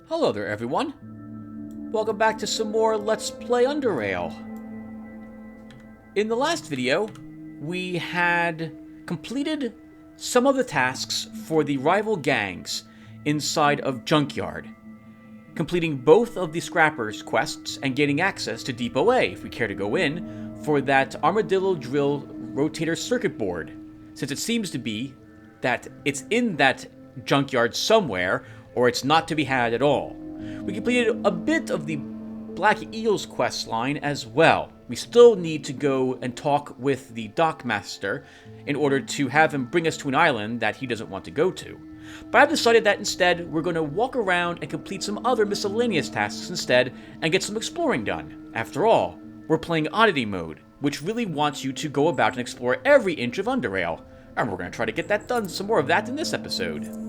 Hello there, everyone. Welcome back to some more Let's Play Underrail. In the last video, we had completed some of the tasks for the rival gangs inside of Junkyard, completing both of the Scrappers quests and getting access to Depot A, if we care to go in, for that Armadillo Drill Rotator Circuit Board, since it seems to be that it's in that junkyard somewhere, or it's not to be had at all. We completed a bit of the Black Eels quest line as well. We still need to go and talk with the Dockmaster in order to have him bring us to an island that he doesn't want to go to. But I've decided that instead we're going to walk around and complete some other miscellaneous tasks instead and get some exploring done. After all, we're playing Oddity Mode, which really wants you to go about and explore every inch of Underrail. And we're going to try to get that done, some more of that in this episode.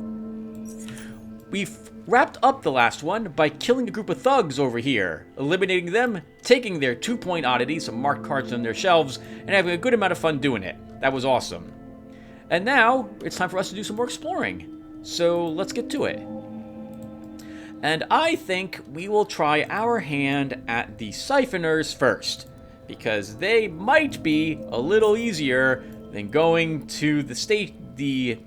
We've wrapped up the last one by killing a group of thugs over here, eliminating them, taking their 2-point oddities, some marked cards on their shelves, and having a good amount of fun doing it. That was awesome. And now, it's time for us to do some more exploring. So, let's get to it. And I think we will try our hand at the Siphoners first, because they might be a little easier than going to the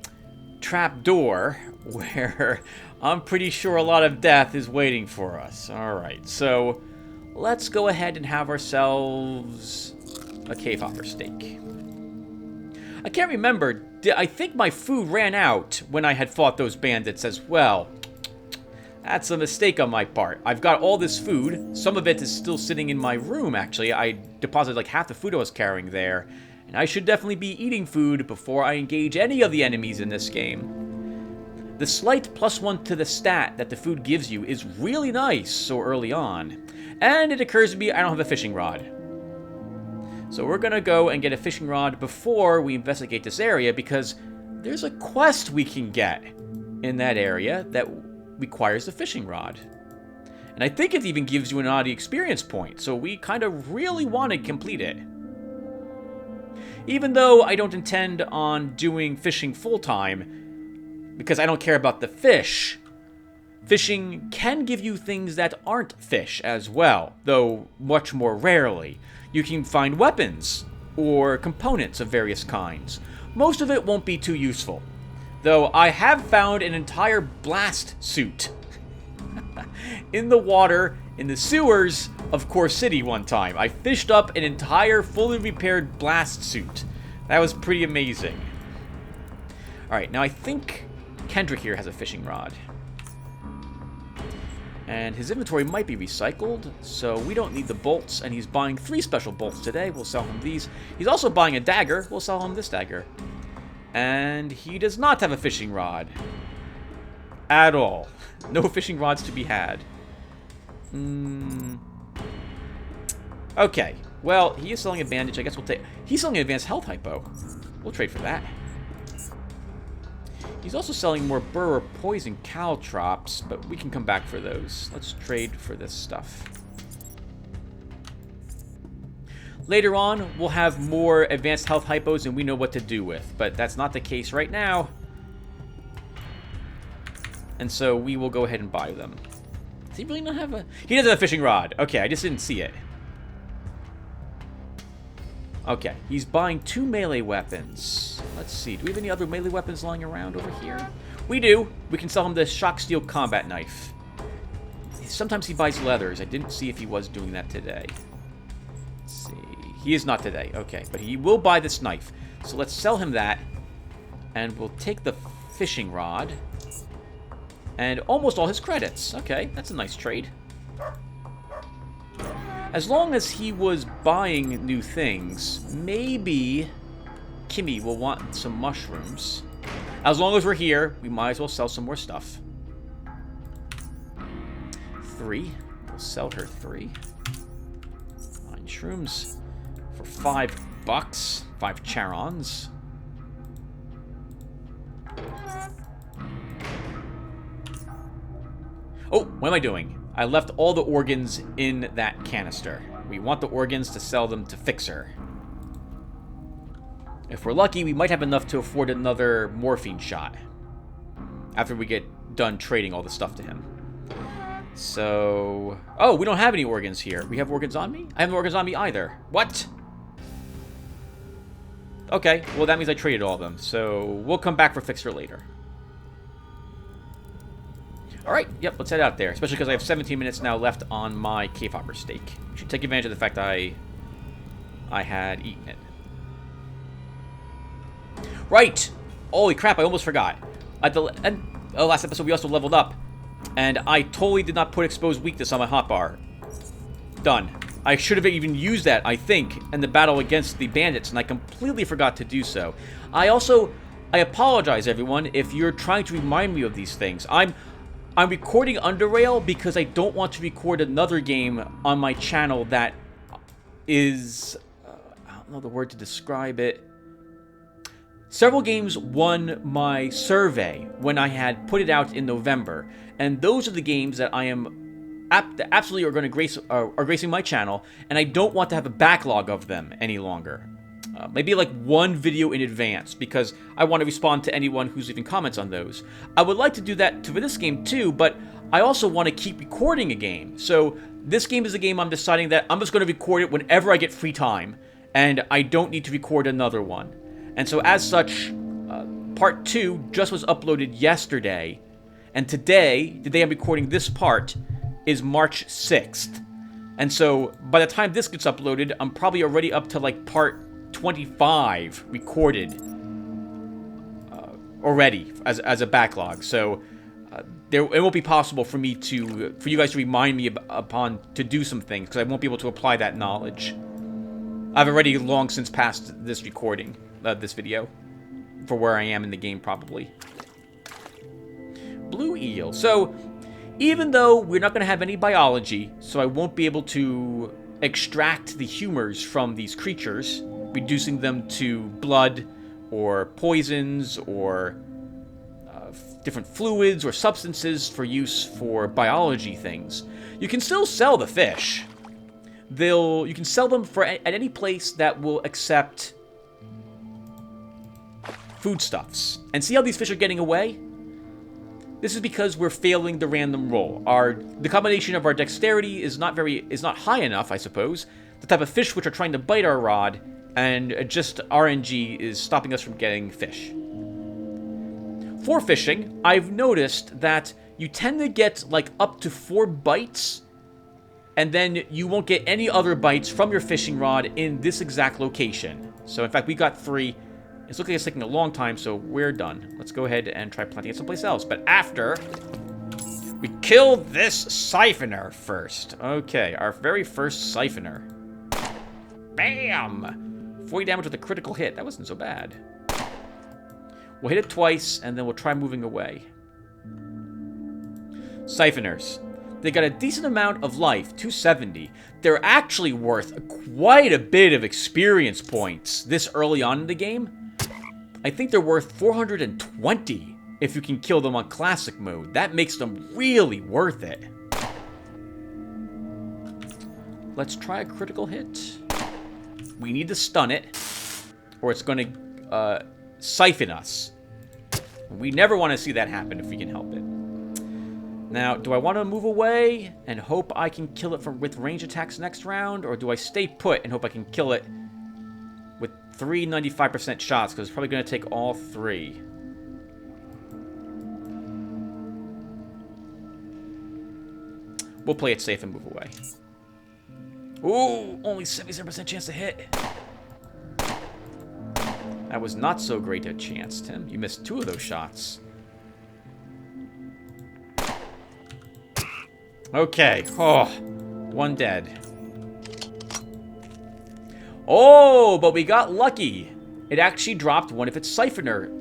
trap door, where I'm pretty sure a lot of death is waiting for us. Alright, so let's go ahead and have ourselves a cave hopper steak. I can't remember. I think my food ran out when I had fought those bandits as well. That's a mistake on my part. I've got all this food. Some of it is still sitting in my room, actually. I deposited like half the food I was carrying there. And I should definitely be eating food before I engage any of the enemies in this game. The slight +1 to the stat that the food gives you is really nice so early on. And it occurs to me I don't have a fishing rod. So we're going to go and get a fishing rod before we investigate this area, because there's a quest we can get in that area that requires a fishing rod. And I think it even gives you an oddity experience point, so we kind of really want to complete it. Even though I don't intend on doing fishing full-time, because I don't care about the fish. Fishing can give you things that aren't fish as well, though much more rarely. You can find weapons, or components of various kinds. Most of it won't be too useful, though I have found an entire blast suit in the water in the sewers of Core City one time. I fished up an entire fully repaired blast suit. That was pretty amazing. Alright, now I think Kendrick here has a fishing rod. And his inventory might be recycled, so we don't need the bolts, and he's buying 3 special bolts today. We'll sell him these. He's also buying a dagger. We'll sell him this dagger. And he does not have a fishing rod. At all. No fishing rods to be had. Okay. Well, he is selling a bandage. I guess we'll take... He's selling an advanced health hypo. We'll trade for that. He's also selling more burr or poison caltrops, but we can come back for those. Let's trade for this stuff. Later on, we'll have more advanced health hypos and we know what to do with, but that's not the case right now. And so we will go ahead and buy them. Does he really not have a... He doesn't have a fishing rod. Okay, I just didn't see it. Okay, he's buying 2 melee weapons. Let's see, do we have any other melee weapons lying around over here? We do. We can sell him the shock steel combat knife. Sometimes he buys leathers. I didn't see if he was doing that today. Let's see. He is not today. Okay, but he will buy this knife. So let's sell him that. And we'll take the fishing rod. And almost all his credits. Okay, that's a nice trade. As long as he was buying new things, maybe Kimmy will want some mushrooms. As long as we're here, we might as well sell some more stuff. 3. We'll sell her 3. 9 shrooms for $5. 5 charons. Oh, what am I doing? I left all the organs in that canister. We want the organs to sell them to Fixer. If we're lucky, we might have enough to afford another morphine shot after we get done trading all the stuff to him. So... Oh, we don't have any organs here. We have organs on me? I have no organs on me either. What? Okay, well that means I traded all of them. So we'll come back for Fixer later. Alright, yep, let's head out there. Especially because I have 17 minutes now left on my cave hopper steak. Should take advantage of the fact that I had eaten it. Right! Holy crap, I almost forgot. At the last episode, we also leveled up. And I totally did not put exposed weakness on my hotbar. Done. I should have even used that, I think, in the battle against the bandits, and I completely forgot to do so. I apologize, everyone, if you're trying to remind me of these things. I'm recording Underrail because I don't want to record another game on my channel that is... I don't know the word to describe it. Several games won my survey when I had put it out in November, and those are the games that I am absolutely are going to are gracing my channel, and I don't want to have a backlog of them any longer. Maybe like one video in advance, because I want to respond to anyone who's leaving comments on those. I would like to do that for this game too, but I also want to keep recording a game. So this game is a game I'm deciding that I'm just going to record it whenever I get free time, and I don't need to record another one. And so as such, part 2 just was uploaded yesterday, and today, the day I'm recording this part, is March 6th. And so by the time this gets uploaded, I'm probably already up to like part 25 recorded already as a backlog. So it won't be possible for me for you guys to remind me to do some things, because I won't be able to apply that knowledge. I've already long since passed this recording. This video for where I am in the game, probably. Blue eel. So even though we're not going to have any biology, so I won't be able to extract the humors from these creatures, reducing them to blood or poisons or different fluids or substances for use for biology things, you can still sell the fish. You can sell them at any place that will accept foodstuffs. And see how these fish are getting away? This is because we're failing the random roll. The combination of our dexterity is not high enough, I suppose. The type of fish which are trying to bite our rod, and just RNG is stopping us from getting fish. For fishing, I've noticed that you tend to get like up to 4 bites, and then you won't get any other bites from your fishing rod in this exact location. So in fact, we got 3. It's looking like it's taking a long time, so we're done. Let's go ahead and try planting it someplace else. But after, we kill this siphoner first. Okay, our very first siphoner. Bam! 40 damage with a critical hit. That wasn't so bad. We'll hit it twice, and then we'll try moving away. Siphoners. They got a decent amount of life, 270. They're actually worth quite a bit of experience points this early on in the game. I think they're worth 420 if you can kill them on classic mode. That makes them really worth it. Let's try a critical hit. We need to stun it, or it's going to siphon us. We never want to see that happen if we can help it. Now, do I want to move away and hope I can kill it with range attacks next round, or do I stay put and hope I can kill it with 3 95% shots, because it's probably going to take all 3. We'll play it safe and move away. Ooh, only 77% chance to hit. That was not so great a chance, Tim. You missed 2 of those shots. Okay. Oh, 1 dead. Oh, but we got lucky. It actually dropped one of its siphoner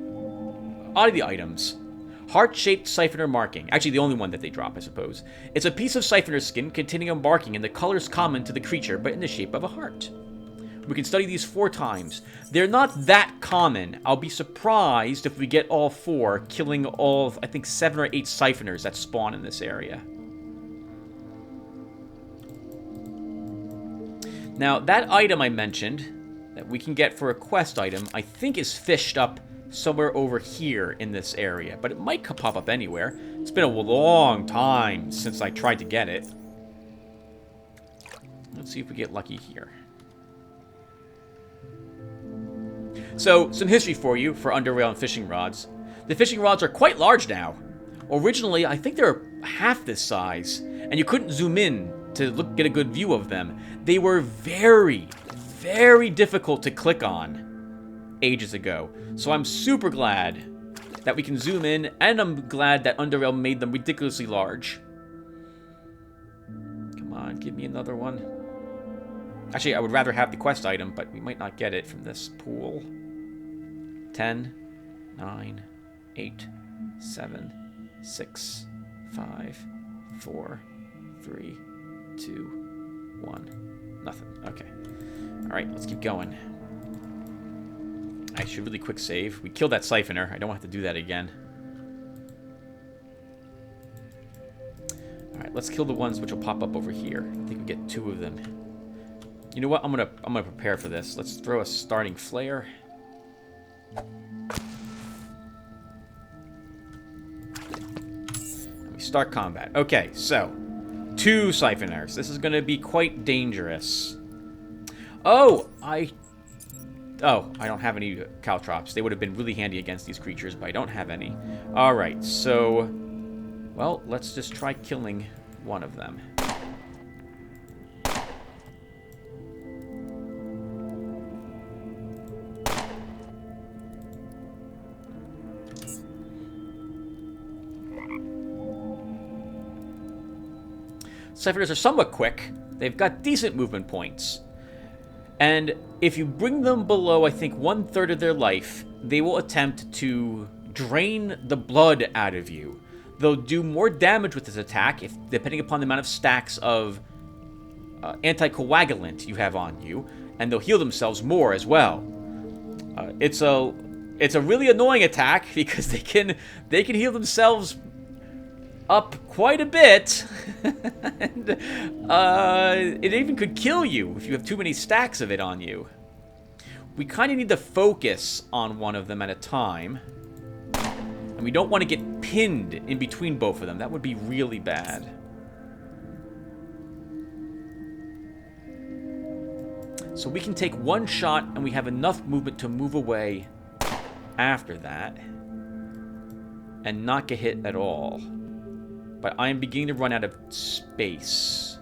oddity items. Heart-shaped siphoner marking. Actually, the only one that they drop, I suppose. It's a piece of siphoner skin containing a marking in the colors common to the creature, but in the shape of a heart. We can study these 4 times. They're not that common. I'll be surprised if we get all 4, killing all of, I think, 7 or 8 siphoners that spawn in this area. Now, that item I mentioned, that we can get for a quest item, I think is fished up somewhere over here in this area, but it might pop up anywhere. It's been a long time since I tried to get it. Let's see if we get lucky here. So, some history for you for Underrail and fishing rods. The fishing rods are quite large now. Originally, I think they were half this size, and you couldn't zoom in to get a good view of them. They were very, very difficult to click on ages ago. So I'm super glad that we can zoom in, and I'm glad that Underrail made them ridiculously large. Come on, give me another one. Actually, I would rather have the quest item, but we might not get it from this pool. 10, 9, 8, 7, 6, 5, 4, 3, 2, 1. Nothing. Okay. Alright, let's keep going. I should really quick save. We killed that siphoner. I don't have to do that again. Alright, let's kill the ones which will pop up over here. I think we get 2 of them. You know what? I'm gonna prepare for this. Let's throw a starting flare. And we start combat. Okay, so 2 siphoners. This is gonna be quite dangerous. Oh, I don't have any caltrops. They would have been really handy against these creatures, but I don't have any. Alright, so... well, let's just try killing one of them. Siphoners are somewhat quick. They've got decent movement points. And if you bring them below, I think, 1/3 of their life, they will attempt to drain the blood out of you. They'll do more damage with this attack, depending upon the amount of stacks of anticoagulant you have on you, and they'll heal themselves more as well. It's a really annoying attack because they can heal themselves up quite a bit, and it even could kill you if you have too many stacks of it on you. We kind of need to focus on one of them at a time, and we don't want to get pinned in between both of them. That would be really bad. So we can take one shot, and we have enough movement to move away after that and not get hit at all. But I am beginning to run out of space.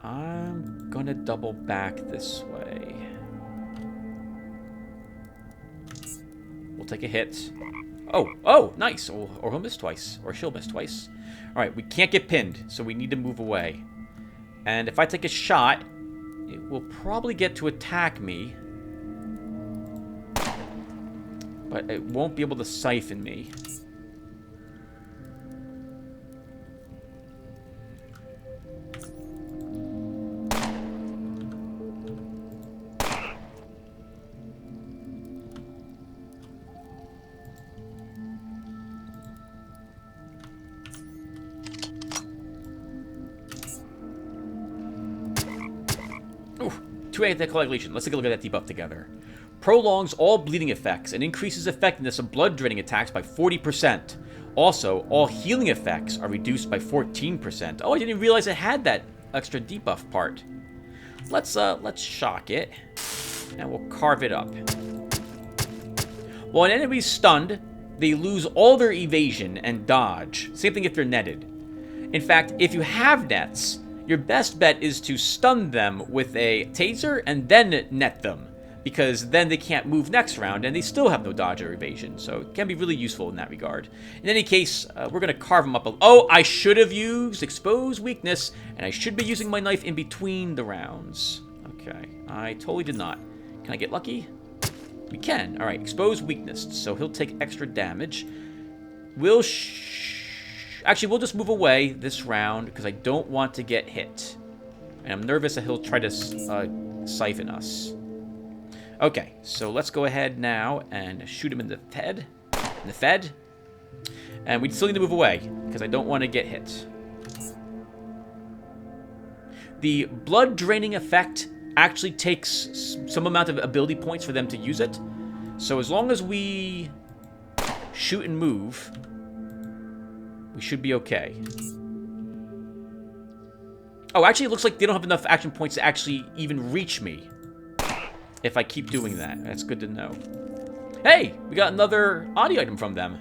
I'm gonna double back this way. We'll take a hit. Oh, nice. Or he'll miss twice. Or she'll miss twice. Alright, we can't get pinned, so we need to move away. And if I take a shot, it will probably get to attack me. But it won't be able to siphon me. Ooh, 2 anticoagulation. Let's take a look at that debuff together. Prolongs all bleeding effects and increases effectiveness of blood draining attacks by 40%. Also, all healing effects are reduced by 14%. Oh, I didn't realize it had that extra debuff part. Let's shock it, and we'll carve it up. While an enemy is stunned, they lose all their evasion and dodge. Same thing if they're netted. In fact, if you have nets, your best bet is to stun them with a taser and then net them, because then they can't move next round and they still have no dodge or evasion, so it can be really useful in that regard. In any case, we're going to carve them up. Oh, I should have used Expose Weakness, and I should be using my knife in between the rounds. Okay, I totally did not. Can I get lucky? We can. Alright, Expose Weakness, so he'll take extra damage. Actually, we'll just move away this round, because I don't want to get hit. And I'm nervous that he'll try to siphon us. Okay, so let's go ahead now and shoot him in the head. And we still need to move away, because I don't want to get hit. The blood draining effect actually takes some amount of ability points for them to use it. So as long as we shoot and move, we should be okay. Oh, actually, it looks like they don't have enough action points to actually even reach me. If I keep doing that. That's good to know. Hey! We got another Oddie item from them.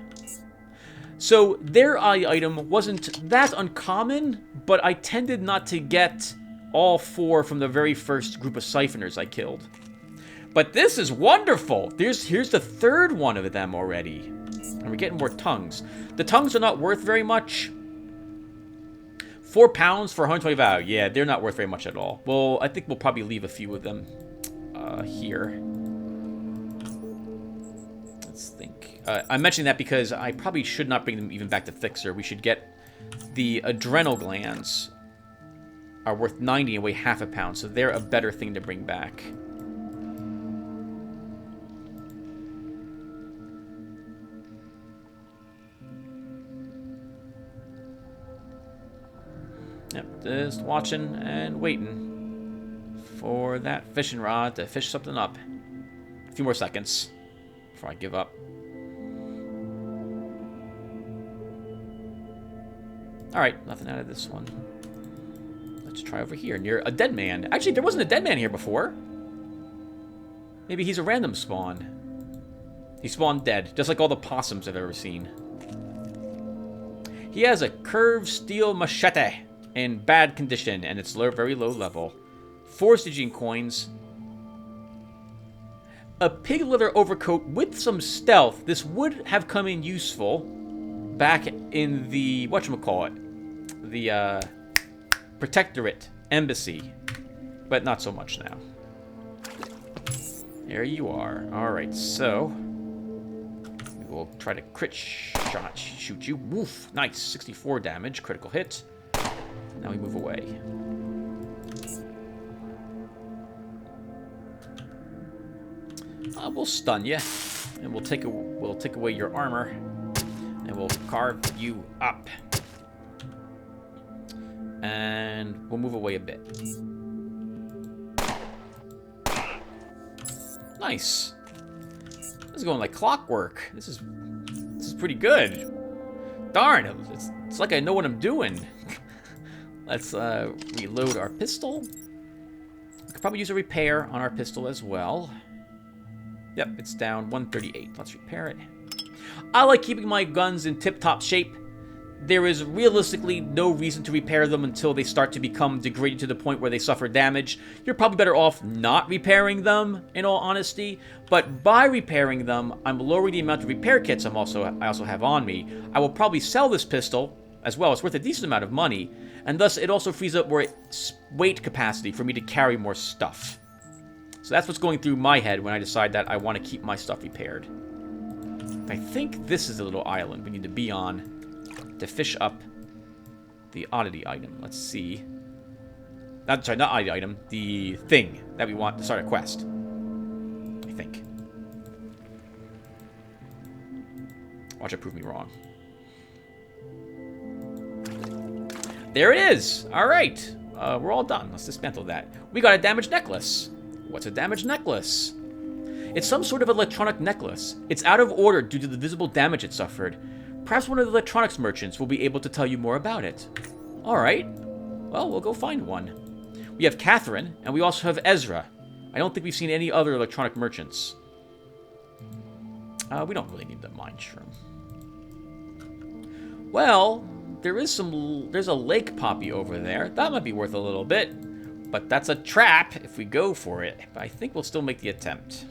So, their Oddie item wasn't that uncommon, but I tended not to get all 4 from the very first group of siphoners I killed. But this is wonderful! Here's the 3rd one of them already. And we're getting more tongues. The tongues are not worth very much. 4 pounds for 120 value. Yeah, they're not worth very much at all. Well, I think we'll probably leave a few of them here. Let's think. I'm mentioning that because I probably should not bring them even back to Fixer. We should get the adrenal glands are worth 90 and weigh half a pound, so they're a better thing to bring back. Yep, just watching and waiting for that fishing rod to fish something up. A few more seconds before I give up. Alright, nothing out of this one. Let's try over here near a dead man. Actually, there wasn't a dead man here before. Maybe he's a random spawn. He spawned dead, just like all the possums I've ever seen. He has a curved steel machete in bad condition, and it's very low level. 4 Stygian coins. A pig leather overcoat with some stealth. This would have come in useful back in the, whatchamacallit, the Protectorate Embassy, but not so much now. There you are. Alright, so we will try to crit shot shoot you. Woof! Nice. 64 damage. Critical hit. Now we move away. We'll stun you, and we'll take away your armor, and we'll carve you up, and we'll move away a bit. Nice. This is going like clockwork. This is pretty good. Darn, it's like I know what I'm doing. Let's reload our pistol. We could probably use a repair on our pistol as well. Yep, it's down 138. Let's repair it. I like keeping my guns in tip-top shape. There is realistically no reason to repair them until they start to become degraded to the point where they suffer damage. You're probably better off not repairing them, in all honesty. But by repairing them, I'm lowering the amount of repair kits I also have on me. I will probably sell this pistol as well. It's worth a decent amount of money, and thus it also frees up more weight capacity for me to carry more stuff. So that's what's going through my head when I decide that I want to keep my stuff repaired. I think this is a little island we need to be on to fish up the oddity item. Let's see. Sorry, not oddity item. The thing that we want to start a quest. I think. Watch it prove me wrong. There it is! Alright. We're all done. Let's dismantle that. We got a damaged necklace. What's a damaged necklace? It's some sort of electronic necklace. It's out of order due to the visible damage it suffered. Perhaps one of the electronics merchants will be able to tell you more about it. Alright. Well, we'll go find one. We have Catherine, and we also have Ezra. I don't think we've seen any other electronic merchants. We don't really need the mine shroom. Well, there's a lake poppy over there. That might be worth a little bit. But that's a trap if we go for it. But I think we'll still make the attempt.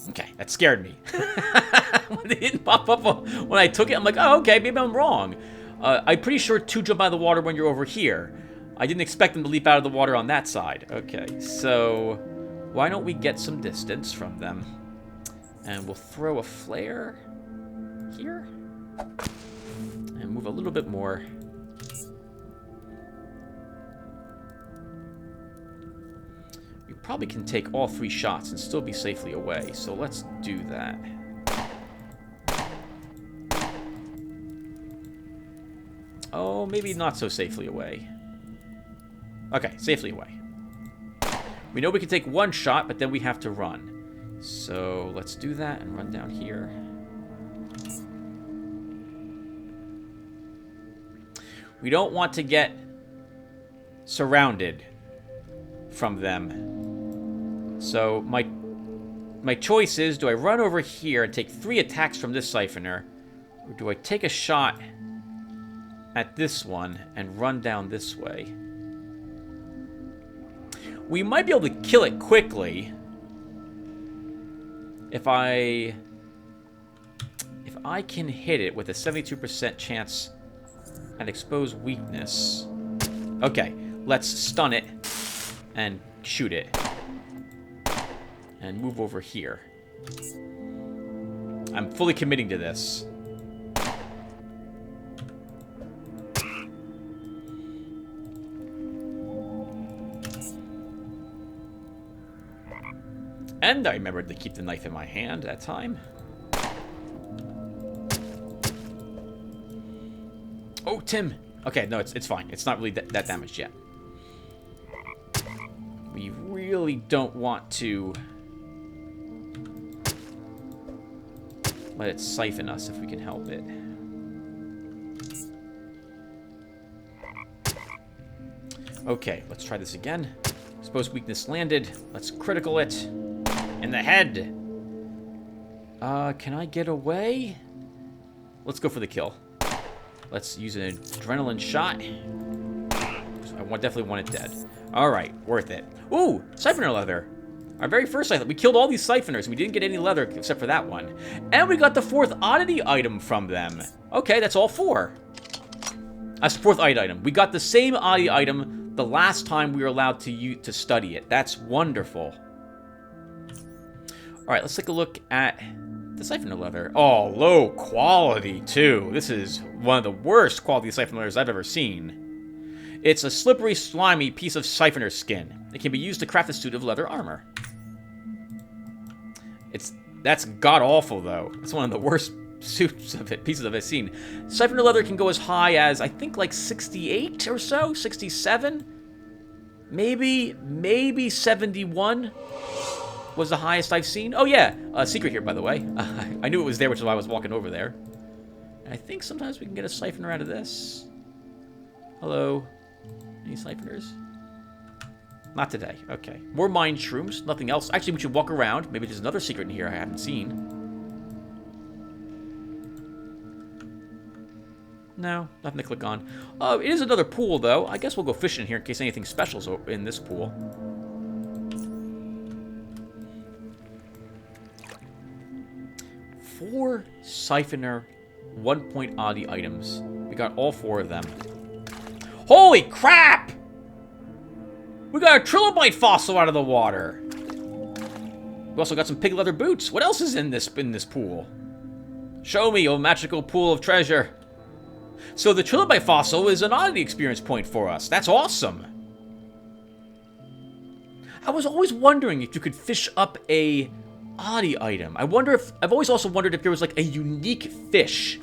Okay, that scared me. When it didn't pop up when I took it, I'm like, oh, okay, maybe I'm wrong. I'm pretty sure 2 jump out of the water when you're over here. I didn't expect them to leap out of the water on that side. Okay, so why don't we get some distance from them? And we'll throw a flare here. And move a little bit more. We probably can take all 3 shots and still be safely away. So let's do that. Oh, maybe not so safely away. Okay, safely away. We know we can take one shot, but then we have to run. So let's do that and run down here. We don't want to get surrounded from them. So my choice is, do I run over here and take 3 attacks from this siphoner, or do I take a shot at this one and run down this way? We might be able to kill it quickly if I can hit it with a 72% chance at exposed weakness. Okay, let's stun it and shoot it. And move over here. I'm fully committing to this. And I remembered to keep the knife in my hand that time. Oh, Tim! Okay, no, it's fine. It's not really that damaged yet. We really don't want to let it siphon us if we can help it. Okay, let's try this again. Exposed weakness landed. Let's critical it. In the head. Can I get away? Let's go for the kill. Let's use an adrenaline shot. I definitely want it dead. Alright, worth it. Ooh, siphoner leather. Our very first siphoner. We killed all these siphoners. We didn't get any leather except for that one. And we got the 4th oddity item from them. Okay, that's all 4. That's the 4th oddity item. We got the same oddity item the last time we were allowed to study it. That's wonderful. Alright, let's take a look at the siphoner leather. Oh, low quality, too. This is one of the worst quality siphoner leathers I've ever seen. It's a slippery, slimy piece of siphoner skin. It can be used to craft a suit of leather armor. That's god-awful, though. It's one of the worst suits of it, pieces of it I've seen. Siphoner leather can go as high as, I think, like 68 or so? 67? Maybe 71 was the highest I've seen. Oh, yeah. Secret here, by the way. I knew it was there, which is why I was walking over there. And I think sometimes we can get a siphoner out of this. Hello. Any siphoners? Not today. Okay. More mind shrooms. Nothing else. Actually, we should walk around. Maybe there's another secret in here I haven't seen. No. Nothing to click on. It is another pool, though. I guess we'll go fishing here in case anything special's in this pool. Four siphoner 1-point oddity items. We got all 4 of them. Holy crap! We got a trilobite fossil out of the water. We also got some pig leather boots. What else is in this pool? Show me, oh magical pool of treasure. So the trilobite fossil is an oddity experience point for us. That's awesome. I was always wondering if you could fish up a oddity item. I've always also wondered if there was like a unique fish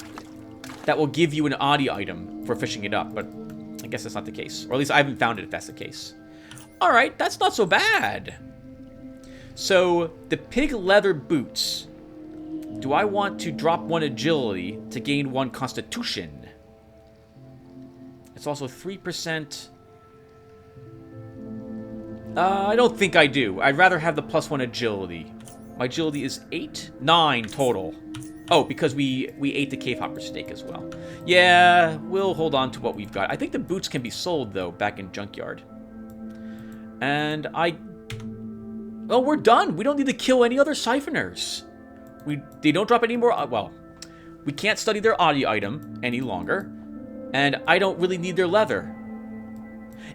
that will give you an oddity item for fishing it up, but I guess that's not the case. Or at least I haven't found it if that's the case. Alright, that's not so bad. So, the pig leather boots. Do I want to drop 1 agility to gain 1 constitution? It's also 3%. I don't think I do. I'd rather have the +1 agility. My agility is 8? 9 total. Oh, because we ate the cave hopper steak as well. Yeah, we'll hold on to what we've got. I think the boots can be sold, though, back in Junkyard. And well, we're done. We don't need to kill any other siphoners. They don't drop any more... well, we can't study their oddity item any longer. And I don't really need their leather.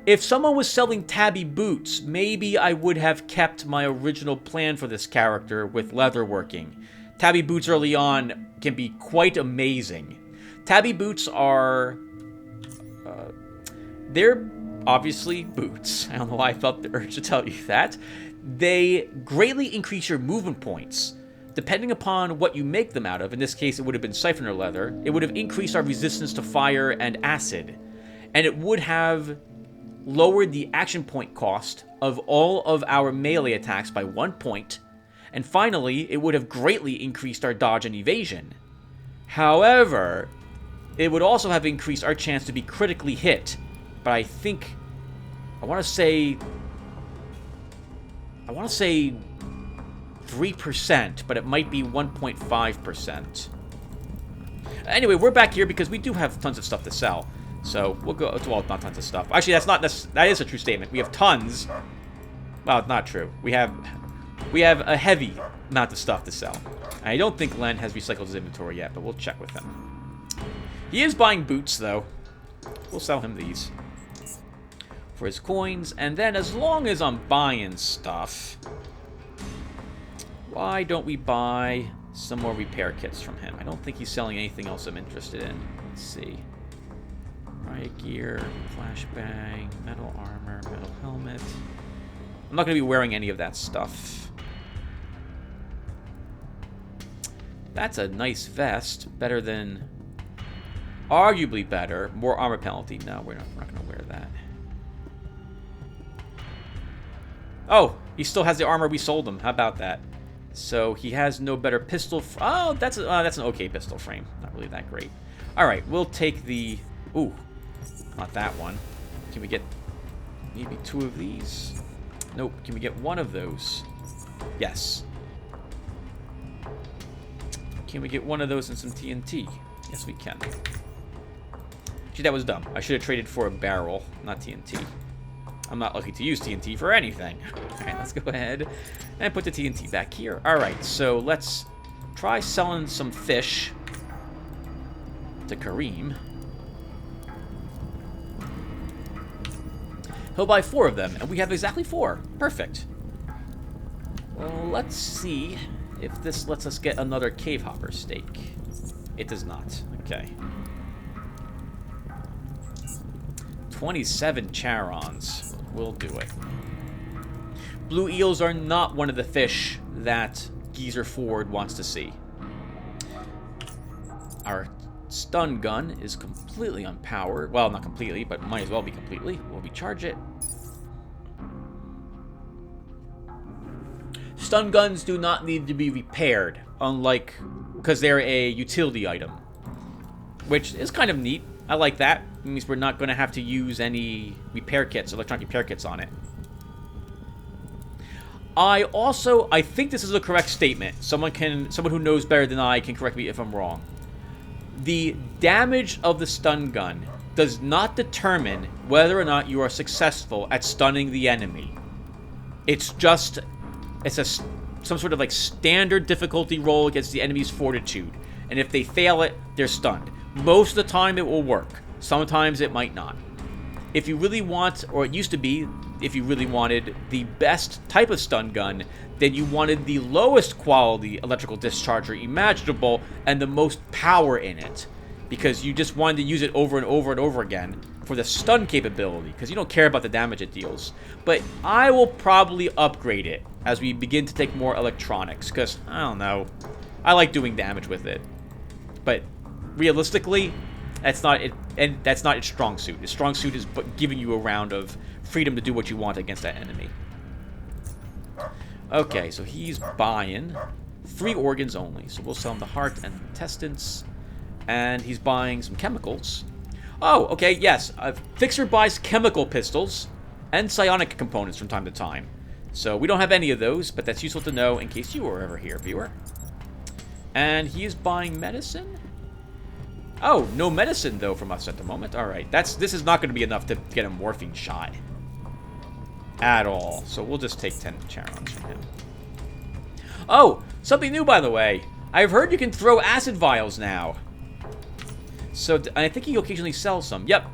If someone was selling tabby boots, maybe I would have kept my original plan for this character with leather working. Tabby boots early on can be quite amazing. Tabby boots are... they're obviously boots. I don't know why I felt the urge to tell you that. They greatly increase your movement points. depending upon what you make them out of, in this case it would have been siphoner leather, it would have increased our resistance to fire and acid. And it would have lowered the action point cost of all of our melee attacks by 1 point. And finally, it would have greatly increased our dodge and evasion. However, it would also have increased our chance to be critically hit. But I think, I want to say 3%, but it might be 1.5%. Anyway, we're back here because we do have tons of stuff to sell. So we'll go, well, not tons of stuff. Actually, that is a true statement. We have tons. Well, not true. We have a heavy amount of stuff to sell. And I don't think Len has recycled his inventory yet, but we'll check with him. He is buying boots, though. We'll sell him these for his coins. And then, as long as I'm buying stuff, why don't we buy some more repair kits from him? I don't think he's selling anything else I'm interested in. Let's see. Riot gear, flashbang, metal armor, metal helmet. I'm not going to be wearing any of that stuff. That's a nice vest. Better than... Arguably better. More armor penalty. No, we're not going to wear that. Oh, he still has the armor we sold him. How about that? So he has no better pistol... Oh, that's an okay pistol frame. Not really that great. Alright, we'll take the... Ooh, not that one. Can we get maybe 2 of these? Nope. Can we get 1 of those? Yes. Can we get 1 of those and some TNT? Yes, we can. Gee, that was dumb. I should have traded for a barrel, not TNT. I'm not lucky to use TNT for anything. Alright, let's go ahead and put the TNT back here. Alright, so let's try selling some fish to Kareem. He'll buy 4 of them, and we have exactly 4. Perfect. Well, let's see if this lets us get another cave hopper steak. It does not. Okay. 27 charons. We'll do it. Blue eels are not one of the fish that Geezer Ford wants to see. Our stun gun is completely unpowered. Well, not completely, but might as well be completely. We'll recharge it. Stun guns do not need to be repaired, unlike, because they're a utility item, which is kind of neat. I like that. It means we're not going to have to use any repair kits, electronic repair kits on it. I think this is a correct statement. Someone who knows better than I can correct me if I'm wrong. The damage of the stun gun does not determine whether or not you are successful at stunning the enemy. It's some sort of like standard difficulty roll against the enemy's fortitude. And if they fail it, they're stunned. Most of the time it will work. Sometimes it might not. If you really want, or it used to be, if you really wanted the best type of stun gun, then you wanted the lowest quality electrical discharger imaginable and the most power in it. Because you just wanted to use it over and over and over again for the stun capability, because you don't care about the damage it deals. But I will probably upgrade it as we begin to take more electronics, because, I don't know, I like doing damage with it. But realistically, that's not it, and that's not its strong suit. Its strong suit is giving you a round of freedom to do what you want against that enemy. Okay, so he's buying 3 organs only. So we'll sell him the heart and intestines. And he's buying some chemicals. Oh, okay, yes. Fixer buys chemical pistols and psionic components from time to time. So we don't have any of those, but that's useful to know in case you were ever here, viewer. And he is buying medicine. Oh, no medicine, though, from us at the moment. All right, this is not going to be enough to get a morphine shot at all. So we'll just take 10 charons from him. Oh, something new, by the way. I've heard you can throw acid vials now. So I think he occasionally sells some. Yep,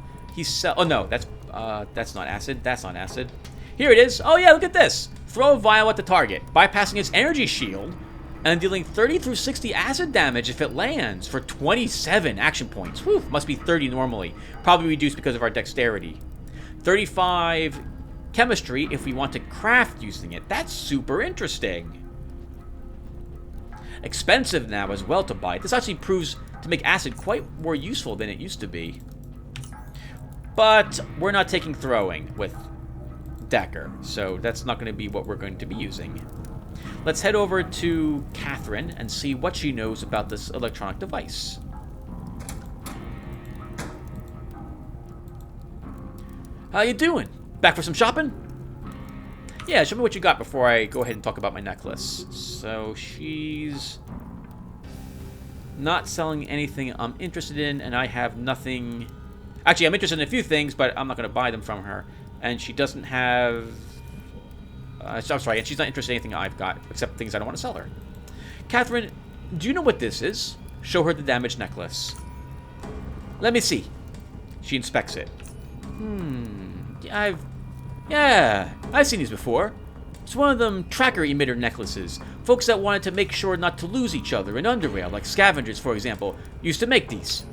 oh no, that's not acid. That's not acid. Here it is. Oh yeah, look at this. Throw a vial at the target, bypassing its energy shield, and dealing 30 through 60 acid damage if it lands for 27 action points. Whew, must be 30 normally. Probably reduced because of our dexterity. 35 chemistry if we want to craft using it. That's super interesting. expensive now as well to buy. This actually proves to make acid quite more useful than it used to be. But we're not taking throwing with Decker, so that's not going to be what we're going to be using. Let's head over to Catherine and see what she knows about this electronic device. How you doing? Back for some shopping? Yeah, show me what you got before I go ahead and talk about my necklace. So she's not selling anything I'm interested in, and I have nothing. Actually, I'm interested in a few things, but I'm not going to buy them from her. And she doesn't have. I'm sorry, and she's not interested in anything I've got, except things I don't want to sell her. Catherine, do you know what this is? Show her the damaged necklace. Let me see. She inspects it. I've seen these before. It's one of them tracker emitter necklaces. Folks that wanted to make sure not to lose each other in Underrail, like scavengers, for example, used to make these.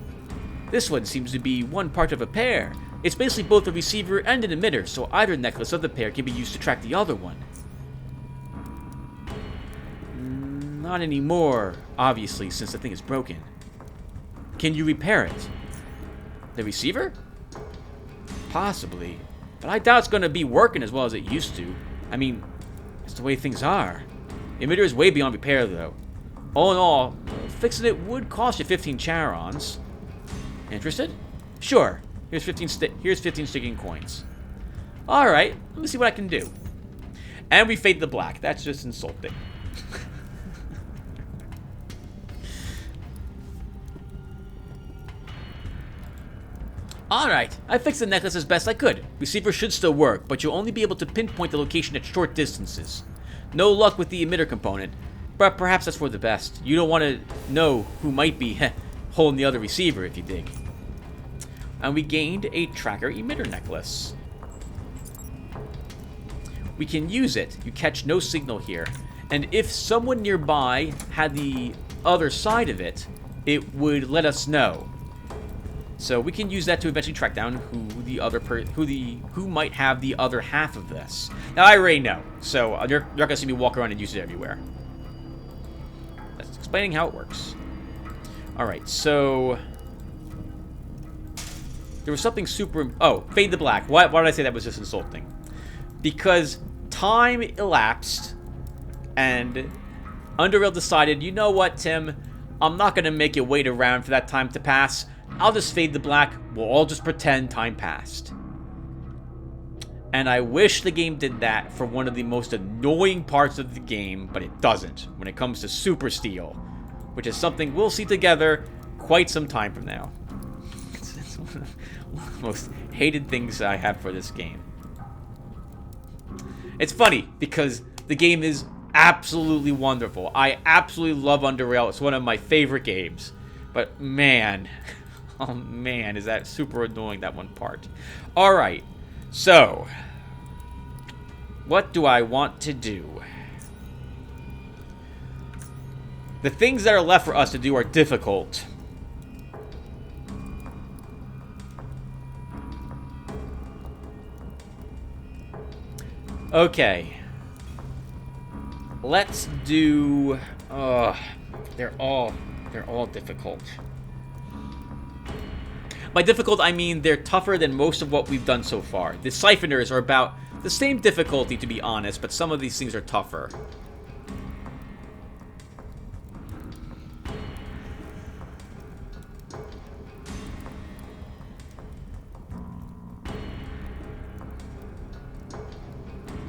This one seems to be one part of a pair. It's basically both a receiver and an emitter, so either necklace of the pair can be used to track the other one. Not anymore, obviously, since the thing is broken. Can you repair it? The receiver? Possibly. But I doubt it's going to be working as well as it used to. I mean, it's the way things are. The emitter is way beyond repair, though. All in all, fixing it would cost you 15 charons. Interested? Sure. Here's 15 Stygian coins. Alright, let me see what I can do. And we fade to black. That's just insulting. Alright, I fixed the necklace as best I could. Receiver should still work, but you'll only be able to pinpoint the location at short distances. No luck with the emitter component, but perhaps that's for the best. You don't want to know who might be holding the other receiver, if you dig. And we gained a tracker emitter necklace. We can use it. You catch no signal here. And if someone nearby had the other side of it, it would let us know. So we can use that to eventually track down who might have the other half of this. Now I already know, so you're not gonna see me walk around and use it everywhere. That's explaining how it works. All right, so there was something super. Oh, fade to black. Why did I say that was just insulting? Because time elapsed, and Underrail decided, you know what, Tim? I'm not gonna make you wait around for that time to pass. I'll just fade to black. We'll all just pretend time passed. And I wish the game did that for one of the most annoying parts of the game, but it doesn't when it comes to Super Steel, which is something we'll see together quite some time from now. It's one of the most hated things I have for this game. It's funny because the game is absolutely wonderful. I absolutely love Underrail. It's one of my favorite games. But man, oh man, is that super annoying, that one part. Alright, so what do I want to do? The things that are left for us to do are difficult. Okay. Let's do... they're all difficult. By difficult, I mean they're tougher than most of what we've done so far. The siphoners are about the same difficulty, to be honest, but some of these things are tougher.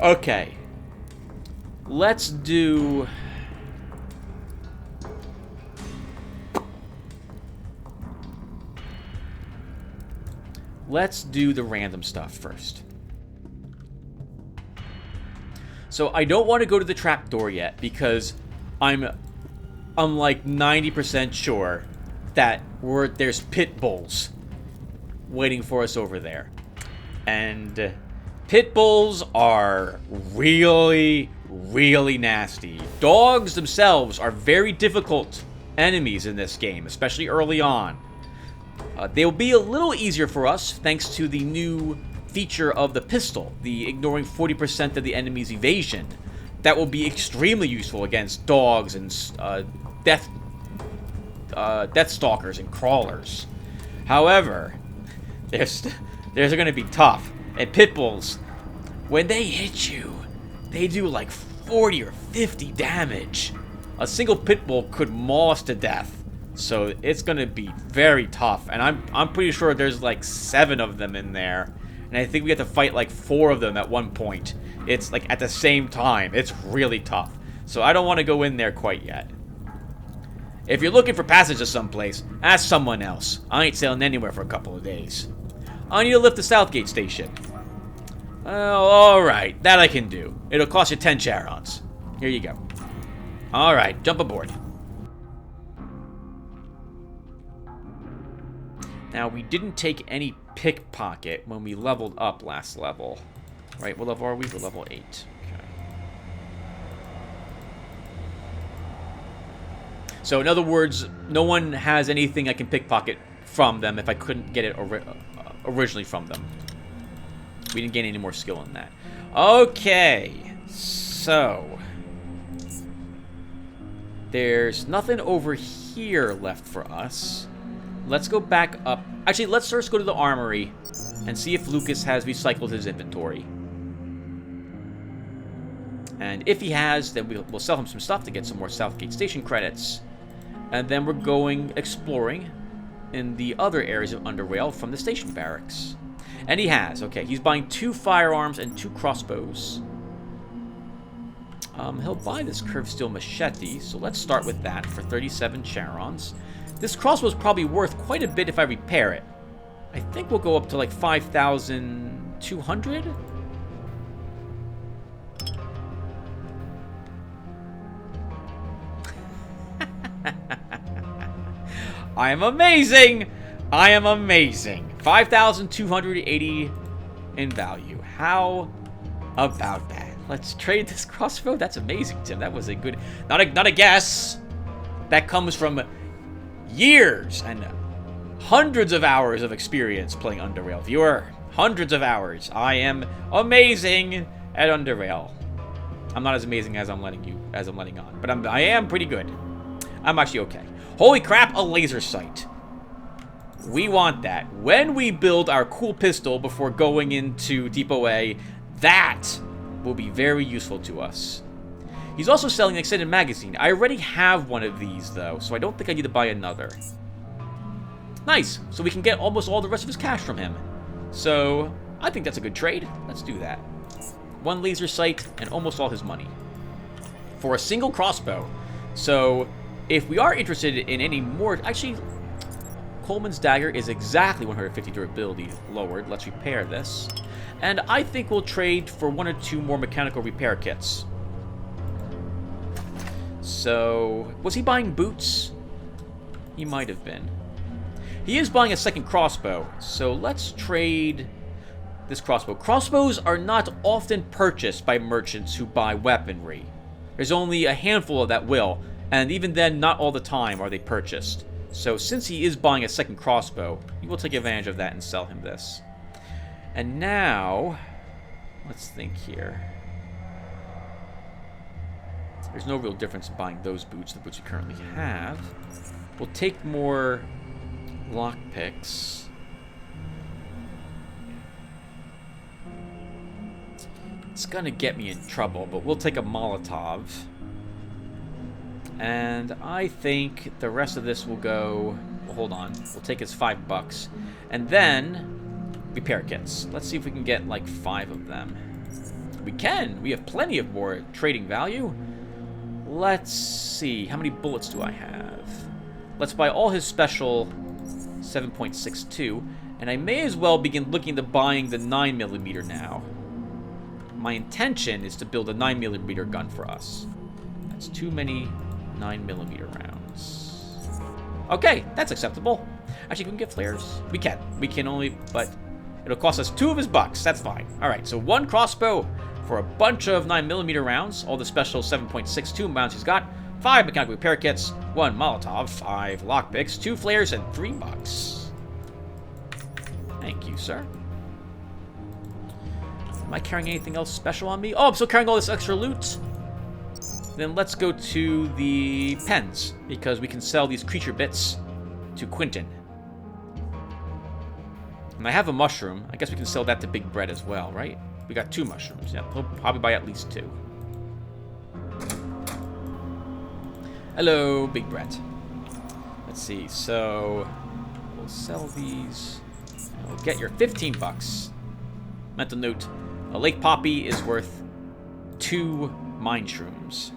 Okay. Let's do... Let's do the random stuff first. So I don't want to go to the trapdoor yet because I'm like 90% sure that there's pit bulls waiting for us over there. And pit bulls are really, really nasty. Dogs themselves are very difficult enemies in this game, especially early on. They'll be a little easier for us thanks to the new feature of the pistol, the ignoring 40% of the enemy's evasion. That will be extremely useful against dogs and death stalkers and crawlers. However, they're going to be tough. And pit bulls, when they hit you, they do like 40 or 50 damage. A single pit bull could maul us to death. So it's going to be very tough. And I'm pretty sure there's like 7 of them in there. And I think we have to fight like 4 of them at one point. It's like at the same time. It's really tough. So I don't want to go in there quite yet. If you're looking for passage to someplace, ask someone else. I ain't sailing anywhere for a couple of days. I need to lift the Southgate station. Oh, alright. That I can do. It'll cost you 10 charons. Here you go. Alright, jump aboard. Now, we didn't take any pickpocket when we leveled up last level. Right, what level are we? We're level 8. Okay. So, in other words, no one has anything I can pickpocket from them if I couldn't get it originally from them. We didn't gain any more skill in that. Okay, so there's nothing over here left for us. Let's go back up. Actually, let's first go to the armory and see if Lucas has recycled his inventory. And if he has, then we'll sell him some stuff to get some more Southgate Station credits. And then we're going exploring in the other areas of Underrail from the station barracks. And he has. Okay, he's buying 2 firearms and 2 crossbows. He'll buy this curved steel machete, so let's start with that for 37 charons. This crossbow's probably worth quite a bit if I repair it. I think we'll go up to like 5,200? I am amazing! I am amazing. 5,280 in value. How about that? Let's trade this crossbow. That's amazing, Tim. That was a good... Not a guess. That comes from years and hundreds of hours of experience playing Underrail. Viewer, hundreds of hours. I am amazing at Underrail. I'm not as amazing as I'm letting on, but I am pretty good. I'm actually okay. Holy crap, a laser sight. We want that. When we build our cool pistol before going into Depot A, that will be very useful to us. He's also selling an extended magazine. I already have one of these, though, so I don't think I need to buy another. Nice. So we can get almost all the rest of his cash from him. So I think that's a good trade. Let's do that. 1 laser sight and almost all his money. For a single crossbow. So if we are interested in any more... Actually, Coleman's dagger is exactly 150 durability lowered. Let's repair this. And I think we'll trade for 1 or 2 more mechanical repair kits. So, was he buying boots? He might have been. He is buying a second crossbow, so let's trade this crossbow. Crossbows are not often purchased by merchants who buy weaponry. There's only a handful of that will, and even then, not all the time are they purchased. So, since he is buying a second crossbow, we will take advantage of that and sell him this. And now, let's think here. There's no real difference in buying those boots, the boots we currently have. We'll take more lockpicks. It's gonna get me in trouble, but we'll take a Molotov. And I think the rest of this will go... Well, hold on. We'll take his $5. And then, repair kits. Let's see if we can get like 5 of them. We can! We have plenty of more trading value. Let's see. How many bullets do I have? Let's buy all his special 7.62. And I may as well begin looking to buying the 9mm now. My intention is to build a 9mm gun for us. That's too many 9mm rounds. Okay, that's acceptable. Actually, can we get flares? We can. We can only, but it'll cost us 2 of his bucks. That's fine. All right, so 1 crossbow for a bunch of 9mm rounds. All the special 7.62 rounds he's got. 5 mechanical repair kits. 1 Molotov. 5 lockpicks. 2 flares and $3. Thank you, sir. Am I carrying anything else special on me? Oh, I'm still carrying all this extra loot. then let's go to the pens, because we can sell these creature bits to Quentin. And I have a mushroom. I guess we can sell that to Big Bread as well, right? We got 2 mushrooms. Yeah, we'll probably buy at least 2. Hello, Big Bread. Let's see. So we'll sell these. And we'll get your 15 bucks. Mental note: a Lake Poppy is worth 2 mine shrooms.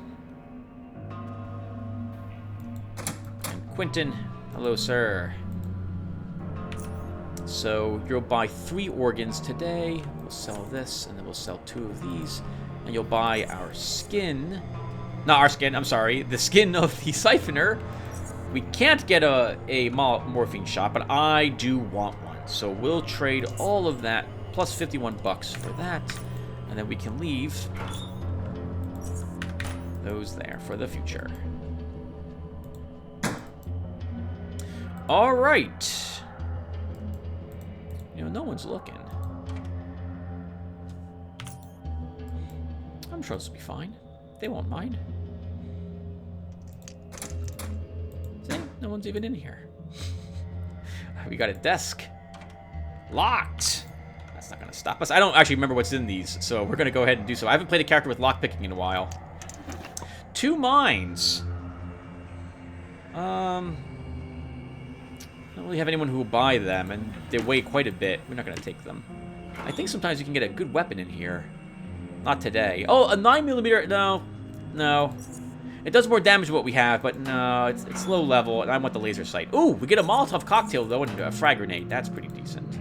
And Quentin, hello, sir. So you'll buy 3 organs today. We'll sell this, and then we'll sell 2 of these. And you'll buy our skin. Not our skin, I'm sorry. The skin of the siphoner. We can't get a morphine shot, but I do want one. So we'll trade all of that, plus 51 bucks for that. And then we can leave those there for the future. All right. You know, no one's looking. I'm sure this will be fine. They won't mind. See? No one's even in here. We got a desk. Locked! That's not going to stop us. I don't actually remember what's in these, so we're going to go ahead and do so. I haven't played a character with lockpicking in a while. 2 mines. I don't really have anyone who will buy them, and they weigh quite a bit. We're not going to take them. I think sometimes you can get a good weapon in here. Not today. Oh, a 9mm. No. No. It does more damage than what we have, but no, it's low level, and I want the laser sight. Ooh, we get a Molotov cocktail, though, and a frag grenade. That's pretty decent.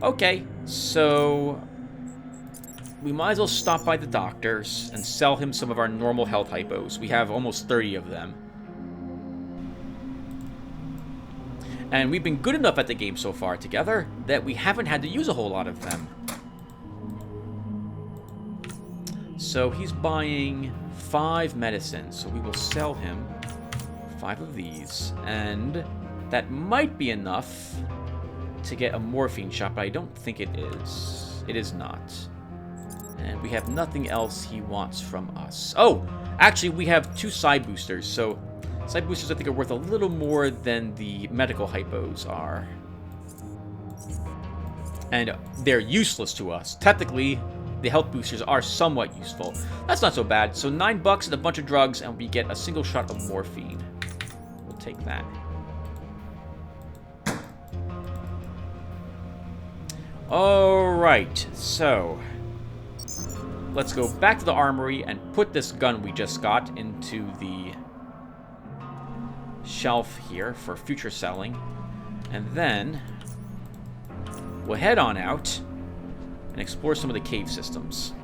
Okay, so we might as well stop by the doctor's and sell him some of our normal health hypos. We have almost 30 of them. And we've been good enough at the game so far together that we haven't had to use a whole lot of them. So he's buying 5 medicines, so we will sell him 5 of these. And that might be enough to get a morphine shot, but I don't think it is. It is not. And we have nothing else he wants from us. Oh, actually, we have 2 side boosters, so side boosters, I think, are worth a little more than the medical hypos are. And they're useless to us. Technically, the health boosters are somewhat useful. That's not so bad. So 9 bucks and a bunch of drugs, and we get a single shot of morphine. We'll take that. Alright, so let's go back to the armory and put this gun we just got into the shelf here for future selling. And then we'll head on out and explore some of the cave systems.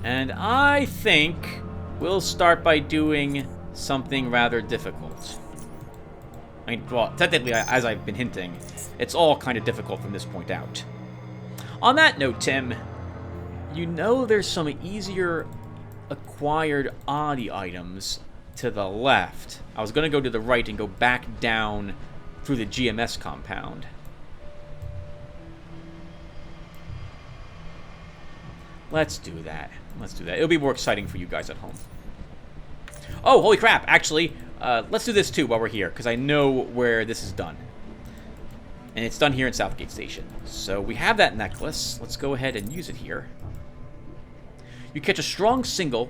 And I think we'll start by doing something rather difficult. I mean, well, technically, as I've been hinting, it's all kind of difficult from this point out. On that note, Tim, you know there's some easier acquired oddie items to the left. I was going to go to the right and go back down through the GMS compound. Let's do that. Let's do that. It'll be more exciting for you guys at home. Oh, holy crap. Actually, let's do this too while we're here, because I know where this is done. And it's done here in Southgate Station. So we have that necklace. Let's go ahead and use it here. You catch a strong signal,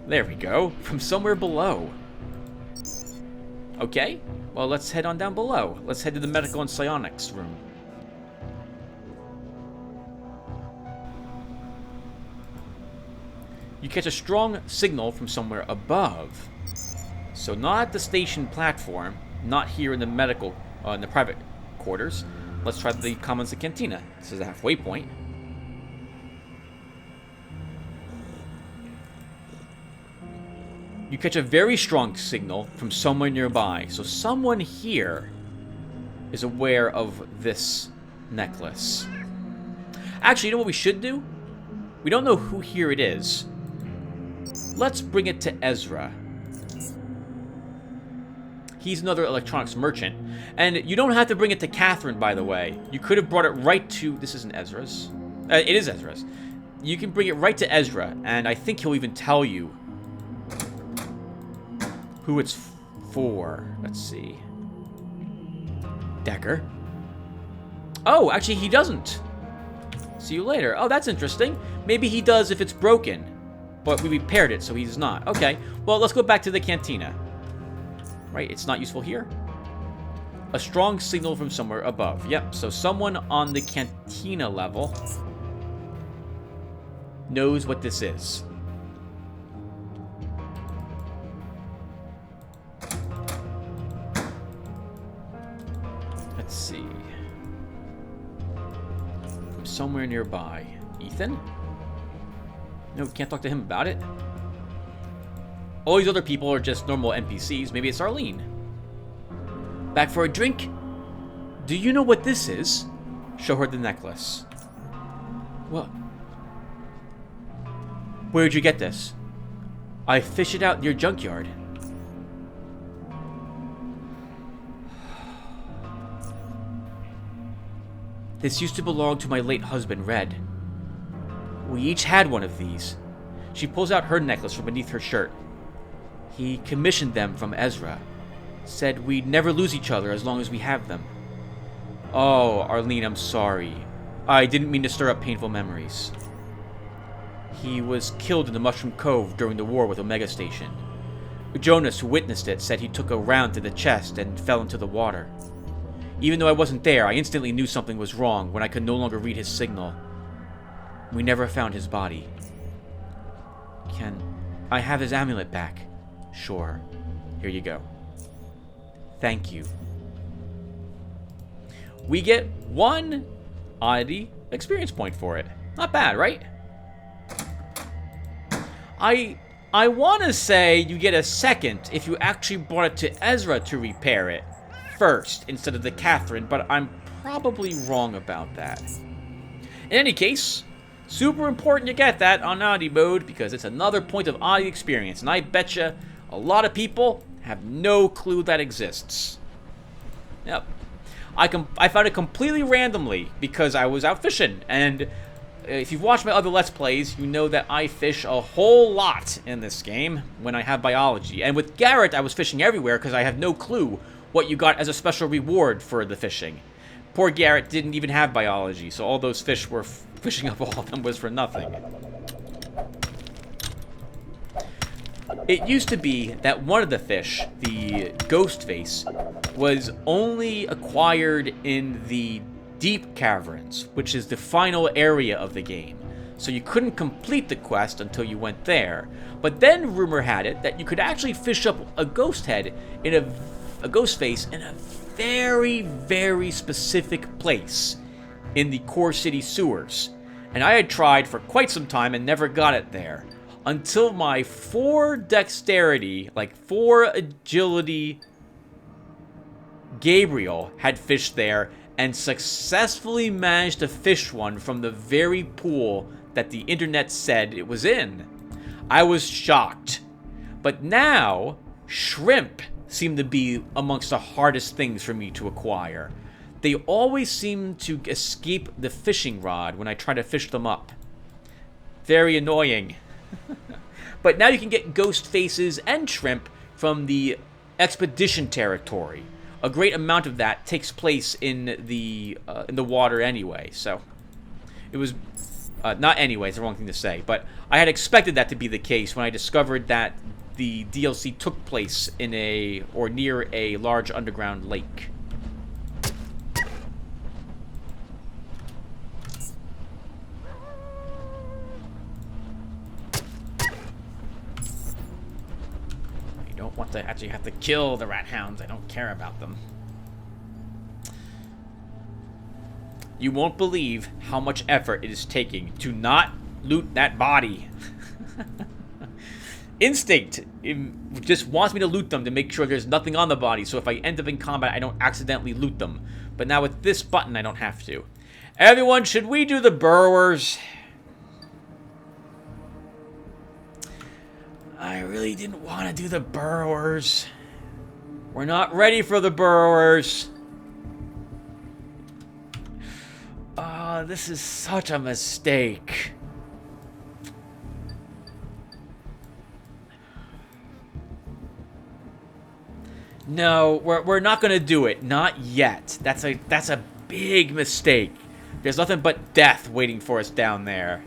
there we go, from somewhere below. Okay, well, let's head on down below. Let's head to the medical and psionics room. You catch a strong signal from somewhere above. So not at the station platform, not here in the medical, in the private quarters. Let's try the commons and cantina. This is a halfway point. You catch a very strong signal from somewhere nearby. So someone here is aware of this necklace. Actually, you know what we should do? We don't know who here it is. Let's bring it to Ezra. He's another electronics merchant. And you don't have to bring it to Catherine, by the way. You could have brought it right to... This isn't Ezra's. It is Ezra's. You can bring it right to Ezra, and I think he'll even tell you who it's for. Let's see. Decker. Oh, actually, he doesn't. See you later. Oh, that's interesting. Maybe he does if it's broken. But we repaired it, so he's not. Okay, well, let's go back to the cantina. Right, it's not useful here. A strong signal from somewhere above. Yep, so someone on the cantina level knows what this is. Let's see. From somewhere nearby. Ethan? No, we can't talk to him about it. All these other people are just normal NPCs. Maybe it's Arlene. Back for a drink? Do you know what this is? Show her the necklace. What? Where'd you get this? I fished it out in your junkyard. This used to belong to my late husband, Red. We each had one of these. She pulls out her necklace from beneath her shirt. He commissioned them from Ezra. Said we'd never lose each other as long as we have them. Oh, Arlene, I'm sorry. I didn't mean to stir up painful memories. He was killed in the Mushroom Cove during the war with Omega Station. Jonas, who witnessed it, said he took a round to the chest and fell into the water. Even though I wasn't there, I instantly knew something was wrong when I could no longer read his signal. We never found his body. Can I have his amulet back? Sure. Here you go. Thank you. We get 1 oddity experience point for it. Not bad, right? I want to say you get a second if you actually brought it to Ezra to repair it first instead of the Catherine, but I'm probably wrong about that. In any case, super important you get that on oddity mode because it's another point of oddity experience, and I betcha a lot of people have no clue that exists. Yep. I found it completely randomly because I was out fishing, and if you've watched my other Let's Plays, you know that I fish a whole lot in this game when I have biology. And with Garrett, I was fishing everywhere because I have no clue what you got as a special reward for the fishing. Poor Garrett didn't even have biology, so all those fish were fishing up all of them was for nothing. It used to be that one of the fish, the ghost face, was only acquired in the deep caverns, which is the final area of the game. So you couldn't complete the quest until you went there. But then rumor had it that you could actually fish up a ghost head in a ghost face in a very, very specific place in the core city sewers. And I had tried for quite some time and never got it there. Until my 4 dexterity, like 4 agility Gabriel had fished there and successfully managed to fish one from the very pool that the internet said it was in. I was shocked. But now, shrimp seem to be amongst the hardest things for me to acquire. They always seem to escape the fishing rod when I try to fish them up. Very annoying. But now you can get ghost faces and shrimp from the expedition territory. A great amount of that takes place in the water anyway. So it was not anyway. It's the wrong thing to say. But I had expected that to be the case when I discovered that the DLC took place in or near a large underground lake. Want to actually have to kill the rat hounds. I don't care about them. You won't believe how much effort it is taking to not loot that body. Instinct just wants me to loot them to make sure there's nothing on the body, so if I end up in combat, I don't accidentally loot them. But now with this button, I don't have to. Everyone, should we do the burrowers? I really didn't want to do the burrowers. We're not ready for the burrowers. Ah, this is such a mistake. No, we're not gonna do it. Not yet. That's a big mistake. There's nothing but death waiting for us down there.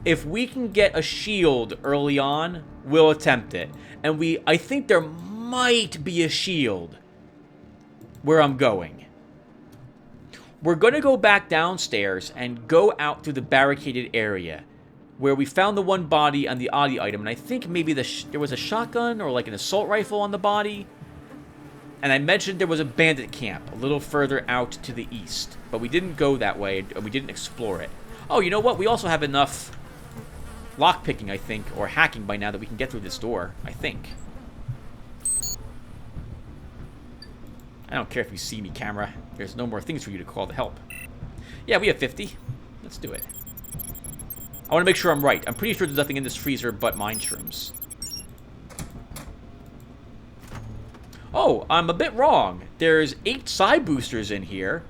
If we can get a shield early on, we'll attempt it. And I think there might be a shield where I'm going. We're gonna go back downstairs and go out through the barricaded area where we found the one body and the oddie item, and I think maybe there was a shotgun or like an assault rifle on the body. And I mentioned there was a bandit camp a little further out to the east, but we didn't go that way, and we didn't explore it. Oh, you know what? We also have enough lockpicking, I think, or hacking by now that we can get through this door, I think. I don't care if you see me, camera. There's no more things for you to call to help. Yeah, we have 50. Let's do it. I want to make sure I'm right. I'm pretty sure there's nothing in this freezer but mine shrooms. Oh, I'm a bit wrong. There's 8 psi boosters in here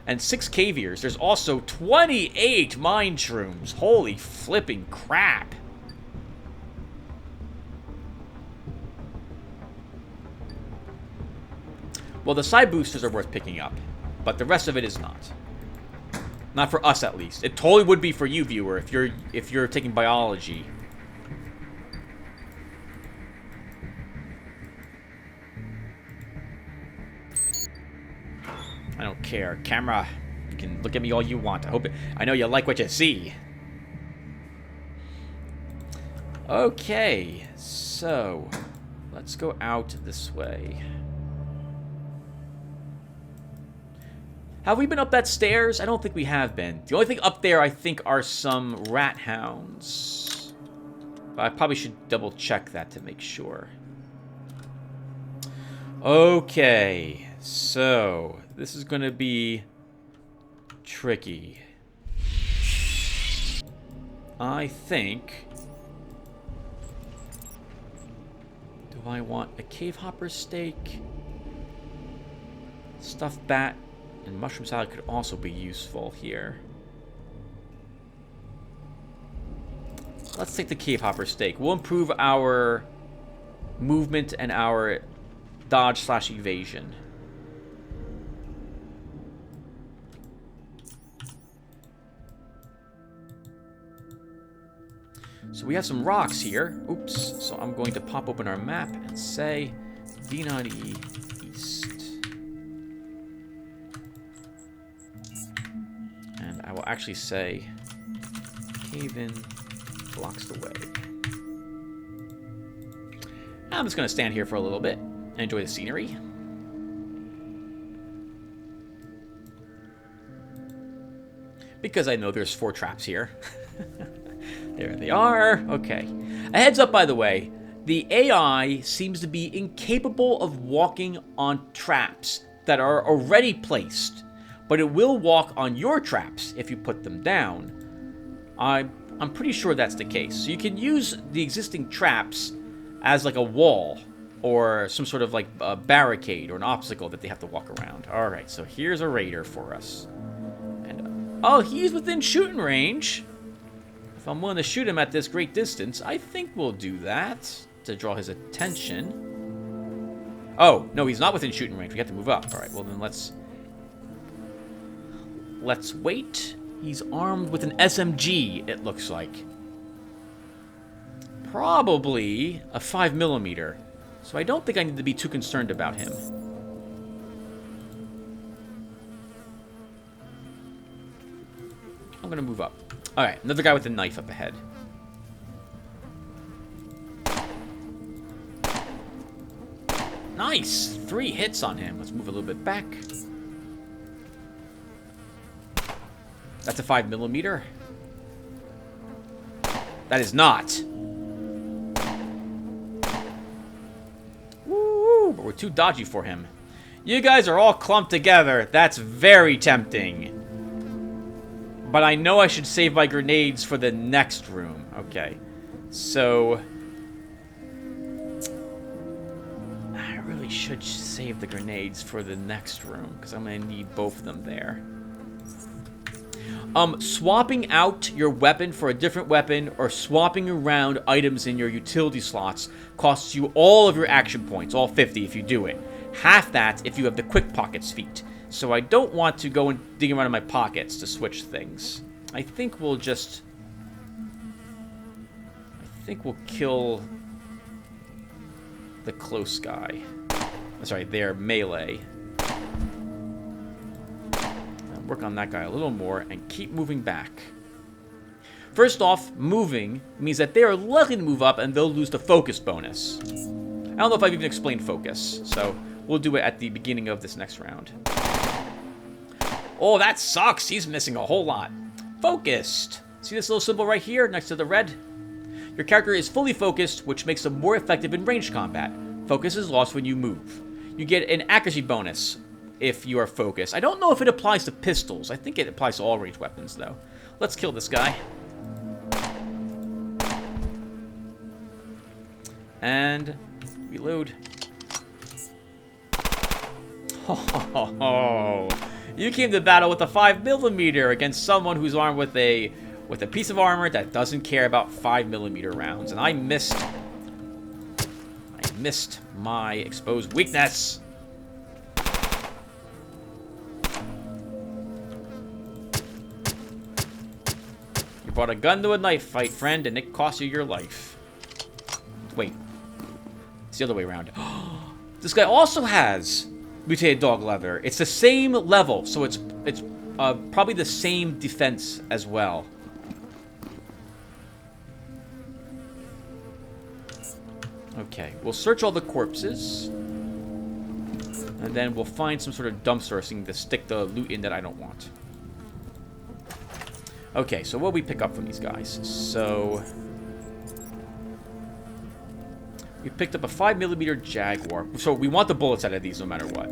and 6 caviers. There's also 28 mine shrooms. Holy flipping crap. Well, the psi boosters are worth picking up, but the rest of it is not. Not for us, at least. It totally would be for you, viewer, if you're taking biology. I don't care. Camera, you can look at me all you want. I know you like what you see. Okay, so let's go out this way. Have we been up that stairs? I don't think we have been. The only thing up there, I think, are some rat hounds. But I probably should double check that to make sure. Okay, so this is going to be tricky. I think... Do I want a cave hopper steak? Stuffed bat and mushroom salad could also be useful here. Let's take the cave hopper steak. We'll improve our movement and our dodge/evasion. So we have some rocks here. Oops. So I'm going to pop open our map and say D90 east. And I will actually say cave in blocks the way. I'm just going to stand here for a little bit and enjoy the scenery. Because I know there's 4 traps here. There they are. Okay. A heads up, by the way. The AI seems to be incapable of walking on traps that are already placed. But it will walk on your traps if you put them down. I'm pretty sure that's the case. So you can use the existing traps as like a wall or some sort of like a barricade or an obstacle that they have to walk around. Alright, so here's a raider for us. And oh, he's within shooting range. If I'm willing to shoot him at this great distance, I think we'll do that to draw his attention. Oh, no, he's not within shooting range. We have to move up. Alright, well then let's wait. He's armed with an SMG, it looks like. Probably a 5mm. So I don't think I need to be too concerned about him. I'm gonna move up. Alright, another guy with a knife up ahead. Nice! 3 hits on him. Let's move a little bit back. That's a 5mm. That is not. Woo! But we're too dodgy for him. You guys are all clumped together. That's very tempting. But I know I should save my grenades for the next room. Okay. So... should save the grenades for the next room, because I'm going to need both of them there. Swapping out your weapon for a different weapon or swapping around items in your utility slots costs you all of your action points, all 50 if you do it. Half that if you have the quick pockets feat. So I don't want to go and dig around in my pockets to switch things. I think we'll just... I think we'll kill the close guy. Sorry, their melee. I'll work on that guy a little more and keep moving back. First off, moving means that they are likely to move up and they'll lose the focus bonus. I don't know if I've even explained focus, so we'll do it at the beginning of this next round. Oh, that sucks. He's missing a whole lot. Focused. See this little symbol right here next to the red? Your character is fully focused, which makes them more effective in ranged combat. Focus is lost when you move. You get an accuracy bonus if you are focused. I don't know if it applies to pistols. I think it applies to all ranged weapons, though. Let's kill this guy. And reload. Oh, you came to battle with a 5mm against someone who's armed with a piece of armor that doesn't care about 5mm rounds, and I missed my exposed weakness. You brought a gun to a knife fight, friend, and it cost you your life. Wait, it's the other way around. This guy also has mutated dog leather. It's the same level, so it's probably the same defense as well. Okay, we'll search all the corpses, and then we'll find some sort of dumpster thing to stick the loot in that I don't want. Okay, so what do we pick up from these guys? So we picked up a 5mm Jaguar. So we want the bullets out of these no matter what.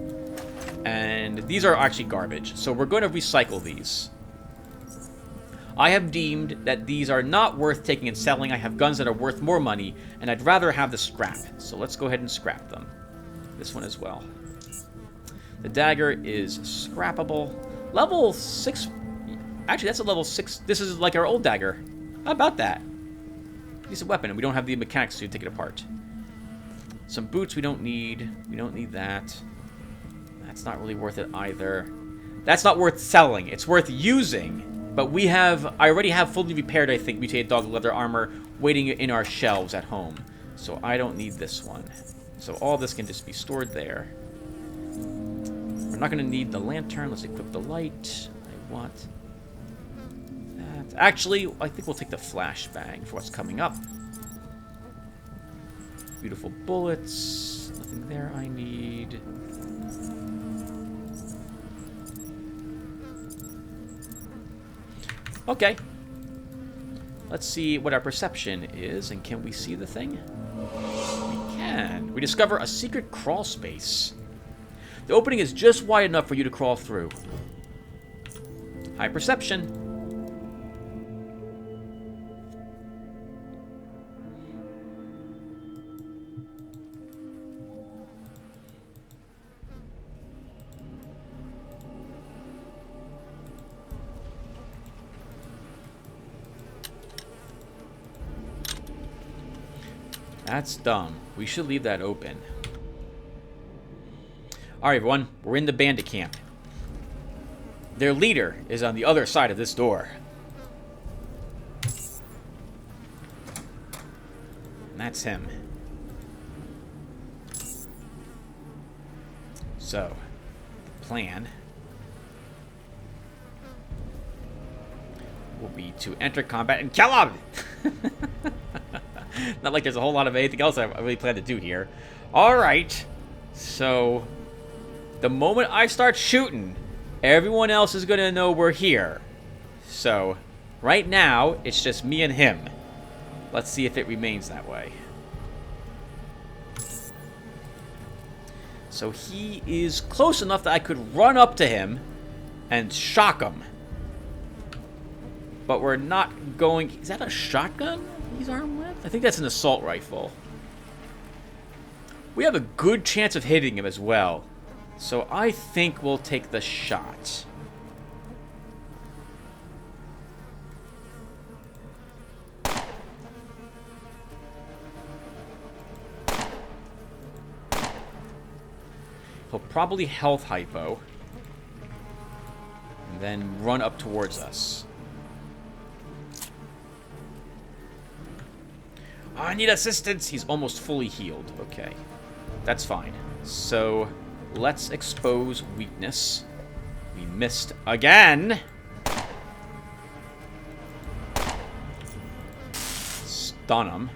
And these are actually garbage. So we're going to recycle these. I have deemed that these are not worth taking and selling. I have guns that are worth more money, and I'd rather have the scrap. So let's go ahead and scrap them. This one as well. The dagger is scrappable. Level 6. Actually, that's a level 6. This is like our old dagger. How about that? It's a weapon, and we don't have the mechanics to take it apart. Some boots we don't need. We don't need that. That's not really worth it either. That's not worth selling. It's worth using. But I already have fully repaired, I think, mutated dog leather armor waiting in our shelves at home. So I don't need this one. So all this can just be stored there. We're not going to need the lantern. Let's equip the light. I want that. Actually, I think we'll take the flashbang for what's coming up. Beautiful bullets. Nothing there I need. Okay. Let's see what our perception is, and can we see the thing? We can. We discover a secret crawl space. The opening is just wide enough for you to crawl through. High perception. That's dumb. We should leave that open. Alright, everyone. We're in the bandit camp. Their leader is on the other side of this door. And that's him. So, the plan will be to enter combat and kill him! Not like there's a whole lot of anything else I really plan to do here. Alright. So, the moment I start shooting, everyone else is going to know we're here. So, right now, it's just me and him. Let's see if it remains that way. So, he is close enough that I could run up to him and shock him. But we're not going... Is that a shotgun he's armed with? I think that's an assault rifle. We have a good chance of hitting him as well. So I think we'll take the shot. He'll probably health hypo. And then run up towards us. I need assistance! He's almost fully healed. Okay. That's fine. So, let's expose weakness. We missed again! Stun him.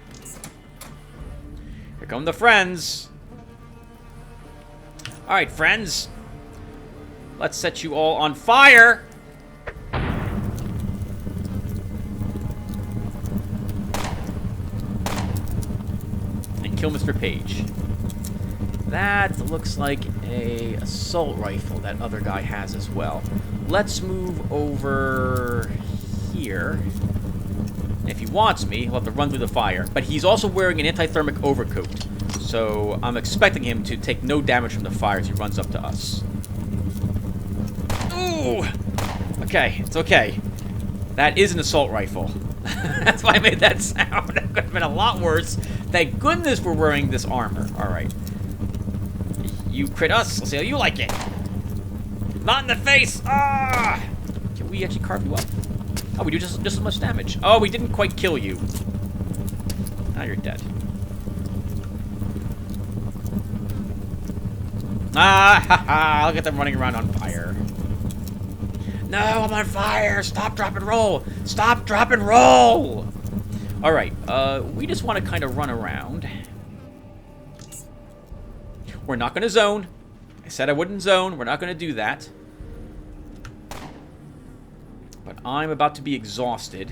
Here come the friends! Alright, friends. Let's set you all on fire! And kill Mr. Page. That looks like a assault rifle that other guy has as well. Let's move over here. And if he wants me, he'll have to run through the fire. But he's also wearing an anti-thermic overcoat. So I'm expecting him to take no damage from the fire as he runs up to us. Ooh! Okay, it's okay. That is an assault rifle. That's why I made that sound. That could have been a lot worse. Thank goodness we're wearing this armor. Alright. You crit us. Let's see how you like it. Not in the face! Ah! Can we actually carve you up? Oh, we do just as much damage. Oh, we didn't quite kill you. Now you're dead. Ah, ha, ha. Look at them running around on fire. No, I'm on fire. Stop, drop, and roll. Stop, drop, and roll. All right. We just want to kind of run around. We're not going to zone. I said I wouldn't zone. We're not going to do that. But I'm about to be exhausted.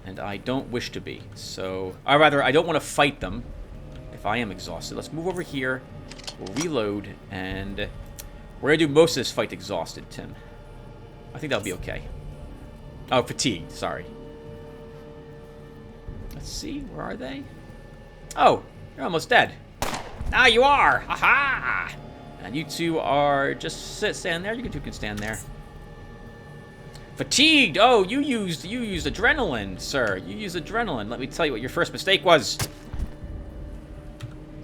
And I don't wish to be. So, or rather, I don't want to fight them if I am exhausted. Let's move over here. We'll reload, and we're going to do most of this fight exhausted, Tim. I think that'll be okay. Oh, fatigued. Sorry. Let's see. Where are they? Oh, you're almost dead. Ah, you are! Ha-ha! And you two are just stand there. You two can stand there. Fatigued! Oh, you used adrenaline, sir. You used adrenaline. Let me tell you what your first mistake was.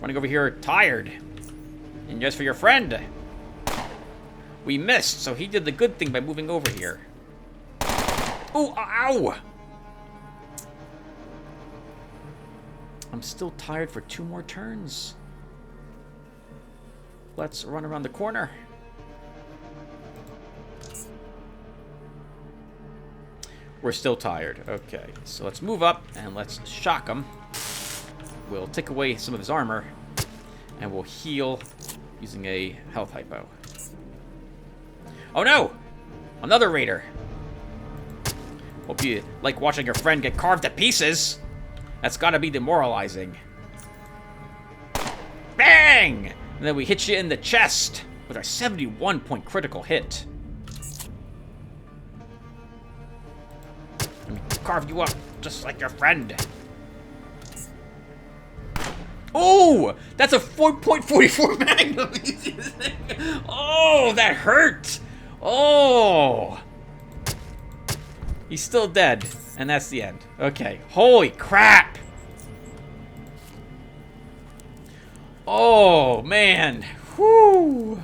Running over here tired. And just for your friend. We missed, so he did the good thing by moving over here. Oh, ow! I'm still tired for 2 more turns. Let's run around the corner. We're still tired. Okay, so let's move up and let's shock him. We'll take away some of his armor. And we'll heal using a health hypo. Oh no! Another raider. Hope you like watching your friend get carved to pieces. That's gotta be demoralizing. Bang! And then we hit you in the chest with our 71-point critical hit. Let me carve you up just like your friend. Oh! That's a 4.44 Magnum! Oh, that hurt! Oh! He's still dead. And that's the end. Okay. Holy crap! Oh, man. Whew.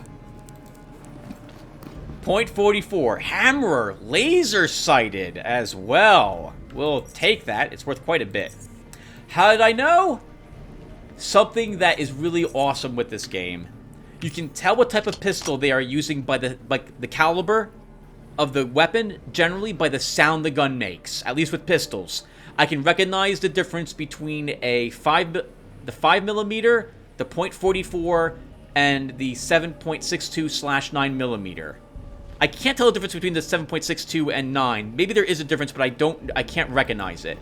.44. Hammerer. Laser sighted as well. We'll take that. It's worth quite a bit. How did I know? Something that is really awesome with this game. You can tell what type of pistol they are using by the caliber of the weapon, generally by the sound the gun makes. At least with pistols. I can recognize the difference between the 5mm, the .44, and the 7.62/9mm. I can't tell the difference between the 7.62 and 9. Maybe there is a difference, but I can't recognize it.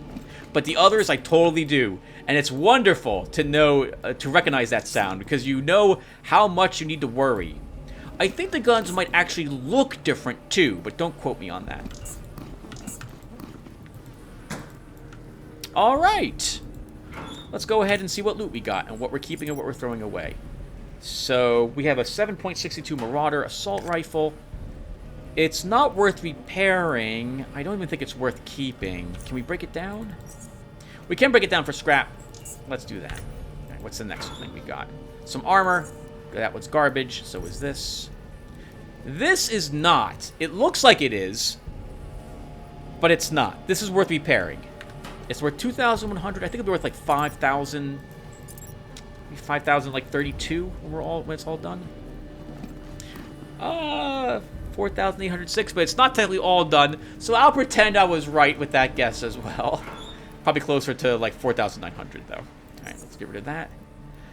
But the others I totally do. And it's wonderful to know, to recognize that sound, because you know how much you need to worry. I think the guns might actually look different too, but don't quote me on that. Alright. let's go ahead and see what loot we got and what we're keeping and what we're throwing away. So we have a 7.62 Marauder assault rifle. It's not worth repairing. I don't even think it's worth keeping. Can we break it down? We can break it down for scrap. Let's do that. All right, what's the next thing we got? Some armor. That was garbage. So is this. This is not. It looks like it is, but it's not. This is worth repairing. It's worth 2,100. I think it'll be worth like 5,000. 5,000 like 32 when it's all done. 4,806, but it's not technically all done, so I'll pretend I was right with that guess as well. Probably closer to like 4,900 though. All right, let's get rid of that.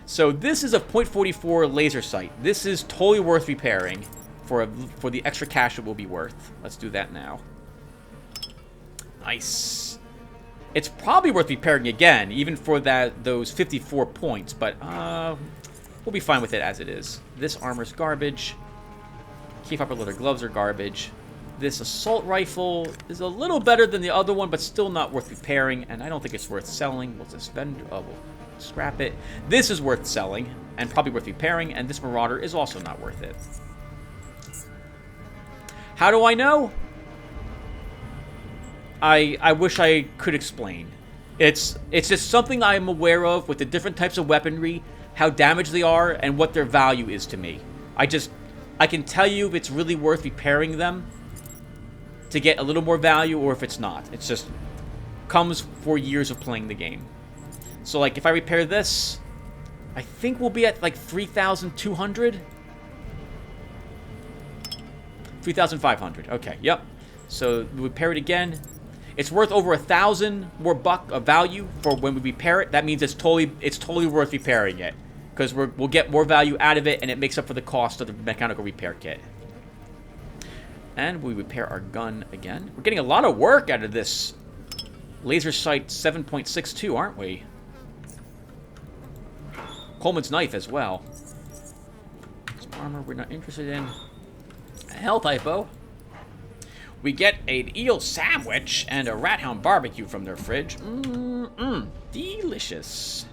So this is a .44 laser sight. This is totally worth repairing for the extra cash it will be worth. Let's do that now. Nice. It's probably worth repairing again, even for those 54 points, but we'll be fine with it as it is. This armor's garbage. Key upper leather gloves are garbage. This assault rifle is a little better than the other one, but still not worth repairing, and I don't think it's worth selling. We'll just we'll scrap it. This is worth selling, and probably worth repairing, and this Marauder is also not worth it. How do I know? I wish I could explain. It's just something I'm aware of with the different types of weaponry, how damaged they are, and what their value is to me. I can tell you if it's really worth repairing them to get a little more value or if it's not. It's just comes for years of playing the game. So like if I repair this, I think we'll be at like 3,200. 3,500. Okay, yep. So we repair it again. It's worth over 1,000 more buck of value for when we repair it. That means it's totally worth repairing it because we'll get more value out of it, and it makes up for the cost of the mechanical repair kit. And we repair our gun again. We're getting a lot of work out of this laser sight 7.62, aren't we? Coleman's knife as well. Some armor we're not interested in. A health hypo. We get an eel sandwich and a rat hound barbecue from their fridge. Delicious.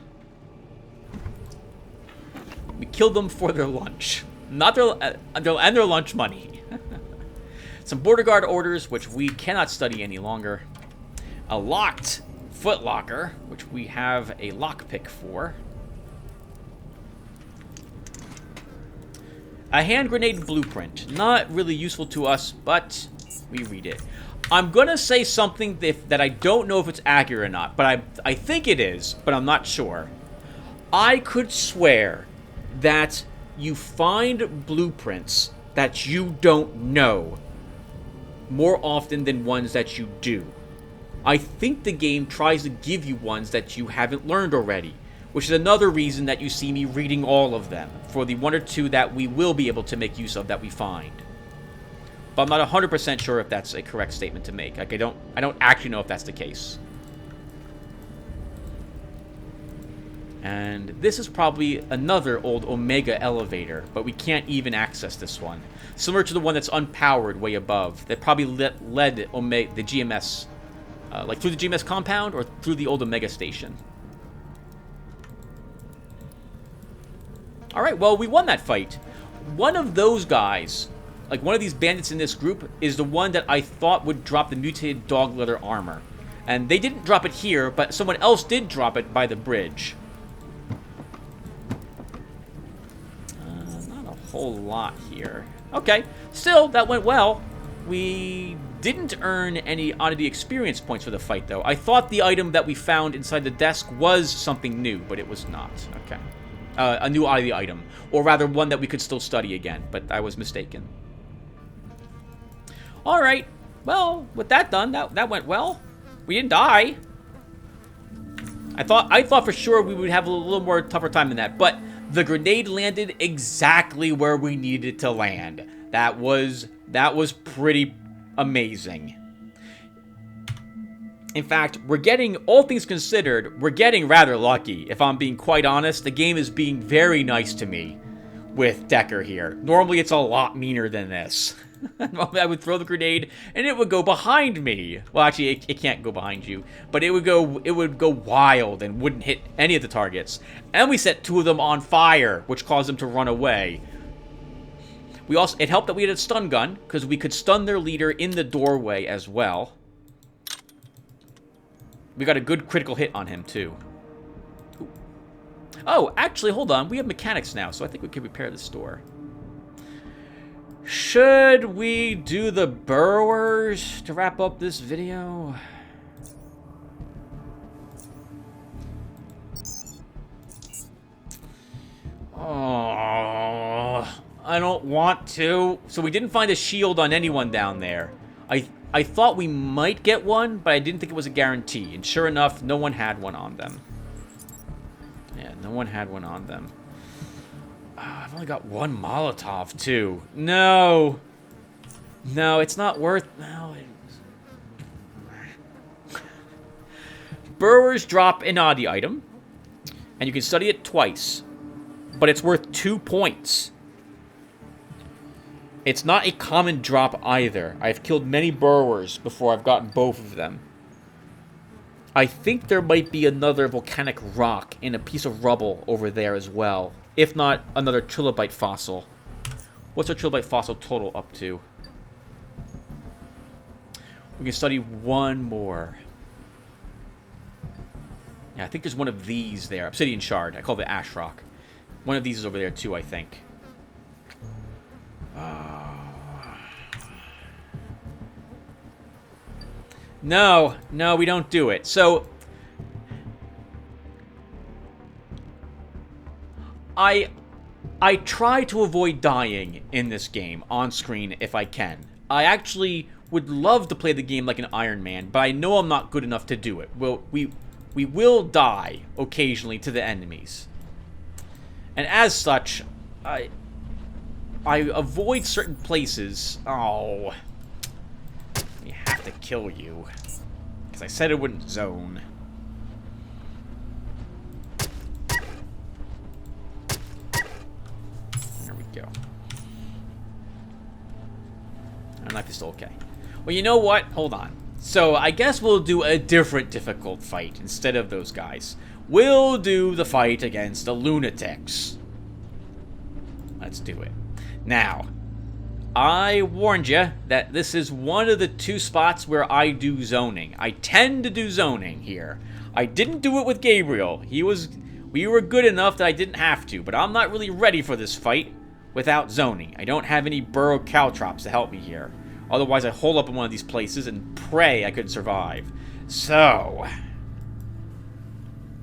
We killed them for their lunch. Not their and their lunch money. Some border guard orders, which we cannot study any longer. A locked foot locker, which we have a lockpick for. A hand grenade blueprint. Not really useful to us, but we read it. I'm going to say something that I don't know if it's accurate or not, but I think it is, but I'm not sure. I could swear that you find blueprints that you don't know more often than ones that you do. I think the game tries to give you ones that you haven't learned already, which is another reason that you see me reading all of them, for the one or two that we will be able to make use of that we find. But I'm not 100% sure if that's a correct statement to make. Like I don't actually know if that's the case. And this is probably another old Omega elevator, but we can't even access this one. Similar to the one that's unpowered way above. That probably led Omega, the GMS, like through the GMS compound or through the old Omega station. Alright, well, we won that fight. One of those guys, like one of these bandits in this group, is the one that I thought would drop the mutated dog leather armor. And they didn't drop it here, but someone else did drop it by the bridge. Not a whole lot here. Okay, still, that went well. We didn't earn any oddity experience points for the fight, though. I thought the item that we found inside the desk was something new, but it was not. Okay. A new oddity item. Or rather, one that we could still study again, but I was mistaken. Alright. Well, with that done, that went well. We didn't die. I thought for sure we would have a little more tougher time than that, but the grenade landed exactly where we needed it to land. That was pretty amazing. In fact, we're getting, all things considered, we're getting rather lucky. If I'm being quite honest, the game is being very nice to me with Decker here. Normally, it's a lot meaner than this. I would throw the grenade, and it would go behind me. Well, actually, it can't go behind you, but it would go wild and wouldn't hit any of the targets. And we set 2 of them on fire, which caused them to run away. It helped that we had a stun gun, because we could stun their leader in the doorway as well. We got a good critical hit on him, too. Ooh. Oh, actually, hold on. We have mechanics now, so I think we can repair this door. Should we do the burrowers to wrap up this video? Oh, I don't want to. So we didn't find a shield on anyone down there. I thought we might get one, but I didn't think it was a guarantee. And sure enough, no one had one on them. Yeah, no one had one on them. I've only got 1 Molotov, too. No. No, it's not worth... No. Burrowers drop an oddity item, and you can study it twice. But it's worth 2 points. It's not a common drop either. I've killed many burrowers before I've gotten both of them. I think there might be another volcanic rock in a piece of rubble over there as well. If not, another trilobite fossil. What's our trilobite fossil total up to? We can study 1 more. Yeah, I think there's one of these there. Obsidian shard. I call it ash rock. One of these is over there too, I think. No, we don't do it. So, I try to avoid dying in this game on screen if I can. I actually would love to play the game like an Iron Man, but I know I'm not good enough to do it. We will die occasionally to the enemies. And as such, I avoid certain places. Oh, we have to kill you. Because I said it wouldn't zone. There we go. My life is still okay. Well, you know what? Hold on. So, I guess we'll do a different difficult fight instead of those guys. We'll do the fight against the lunatics. Let's do it. Now, I warned you that this is one of the 2 spots where I do zoning. I tend to do zoning here. I didn't do it with Gabriel. We were good enough that I didn't have to, but I'm not really ready for this fight without zoning. I don't have any burrow caltrops to help me here. Otherwise, I hole up in one of these places and pray I could survive. So,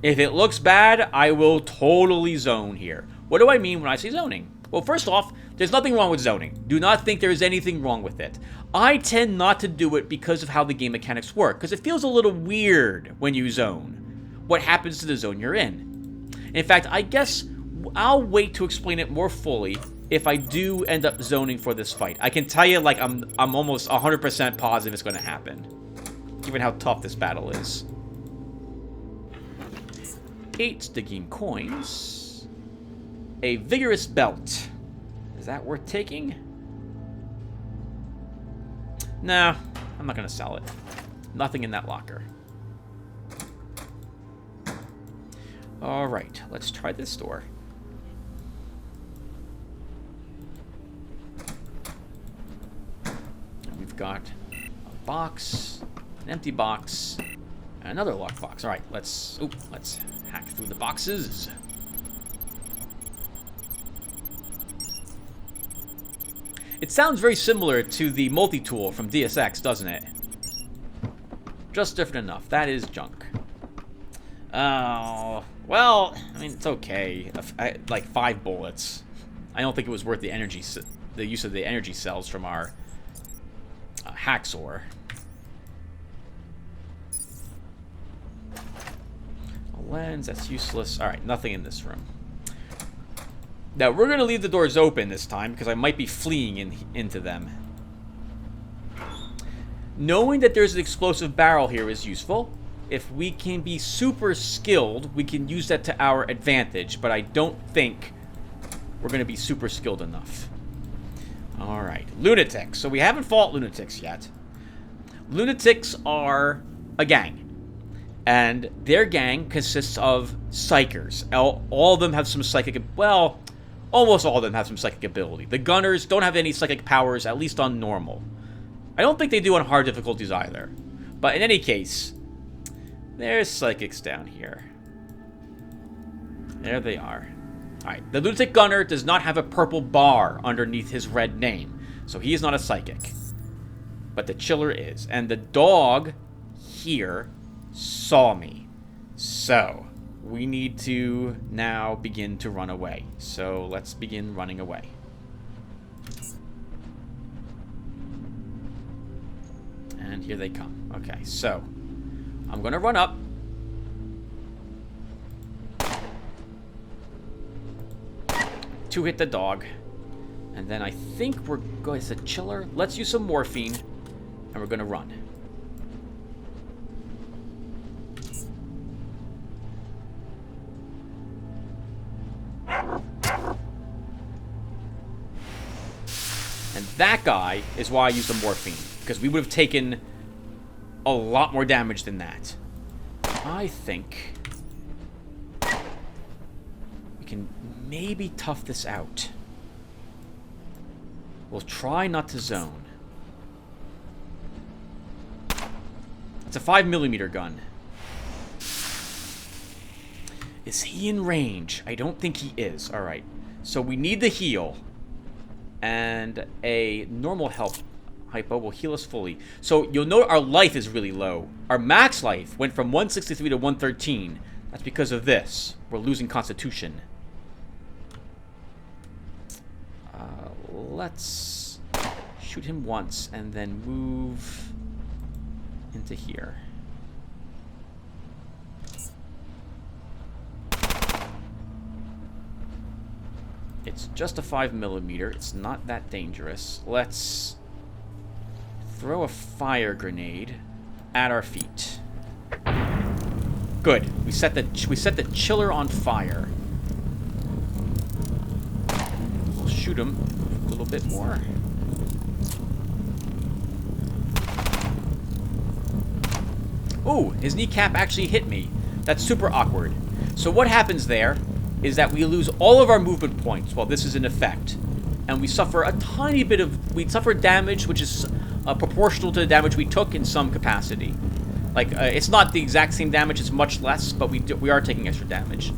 if it looks bad, I will totally zone here. What do I mean when I say zoning? Well, first off, there's nothing wrong with zoning. Do not think there is anything wrong with it. I tend not to do it because of how the game mechanics work, because it feels a little weird when you zone. What happens to the zone you're in? In fact, I guess I'll wait to explain it more fully if I do end up zoning for this fight. I can tell you, like, I'm almost 100% positive it's going to happen, given how tough this battle is. 8 Stygian coins. A vigorous belt. Is that worth taking? No, I'm not going to sell it. Nothing in that locker. Alright, let's try this door. We've got a box, an empty box, and another locked box. Alright, let's hack through the boxes. It sounds very similar to the multi-tool from DSX, doesn't it? Just different enough. That is junk. Oh, well, I mean, it's okay. Like 5 bullets. I don't think it was worth the energy, the use of the energy cells from our hacksaw. A lens, that's useless. Alright, nothing in this room. Now, we're going to leave the doors open this time, because I might be fleeing into them. Knowing that there's an explosive barrel here is useful. If we can be super skilled, we can use that to our advantage, but I don't think we're going to be super skilled enough. Alright. Lunatics. So we haven't fought lunatics yet. Lunatics are a gang. And their gang consists of psychers. All of them have some psychic... Well, almost all of them have some psychic ability. The gunners don't have any psychic powers, at least on normal. I don't think they do on hard difficulties either. But in any case, there's psychics down here. There they are. Alright, the lunatic gunner does not have a purple bar underneath his red name. So he is not a psychic. But the chiller is. And the dog here saw me. So, we need to now begin to run away. So, let's begin running away. And here they come. Okay, so, I'm going to run up. To hit the dog. And then I think we're going to chiller. Let's use some morphine. And we're going to run. And that guy is why I used the morphine. Because we would have taken a lot more damage than that. I think we can maybe tough this out. We'll try not to zone. It's a 5mm gun. Is he in range? I don't think he is. Alright. So we need the heal. And a normal health hypo will heal us fully. So you'll note our life is really low. Our max life went from 163 to 113. That's because of this. We're losing constitution. Let's shoot him once and then move into here. It's just a 5mm. It's not that dangerous. Let's throw a fire grenade at our feet. Good. We set the chiller on fire. We'll shoot him a little bit more. Ooh, his kneecap actually hit me. That's super awkward. So what happens there is that we lose all of our movement points while this is in effect. And we suffer a tiny bit of... We suffer damage, which is proportional to the damage we took in some capacity. Like, it's not the exact same damage, it's much less, but we are taking extra damage.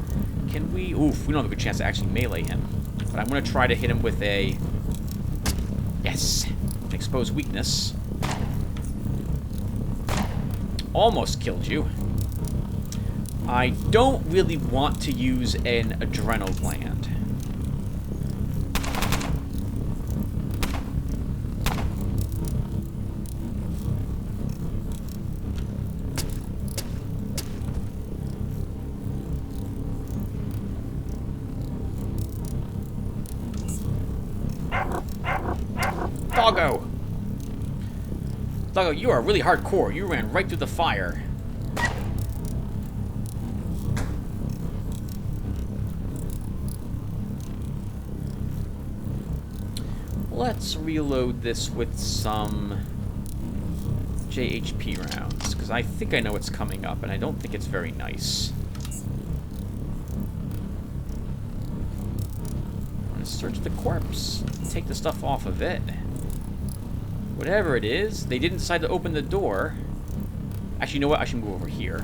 Can we... Oof, we don't have a good chance to actually melee him. But I'm going to try to hit him with a... Yes! An exposed weakness. Almost killed you. I don't really want to use an adrenal gland. Doggo! Doggo, you are really hardcore. You ran right through the fire. Let's reload this with some JHP rounds, because I think I know what's coming up, and I don't think it's very nice. I'm gonna search the corpse, take the stuff off of it. Whatever it is, they didn't decide to open the door. Actually, you know what? I should move over here.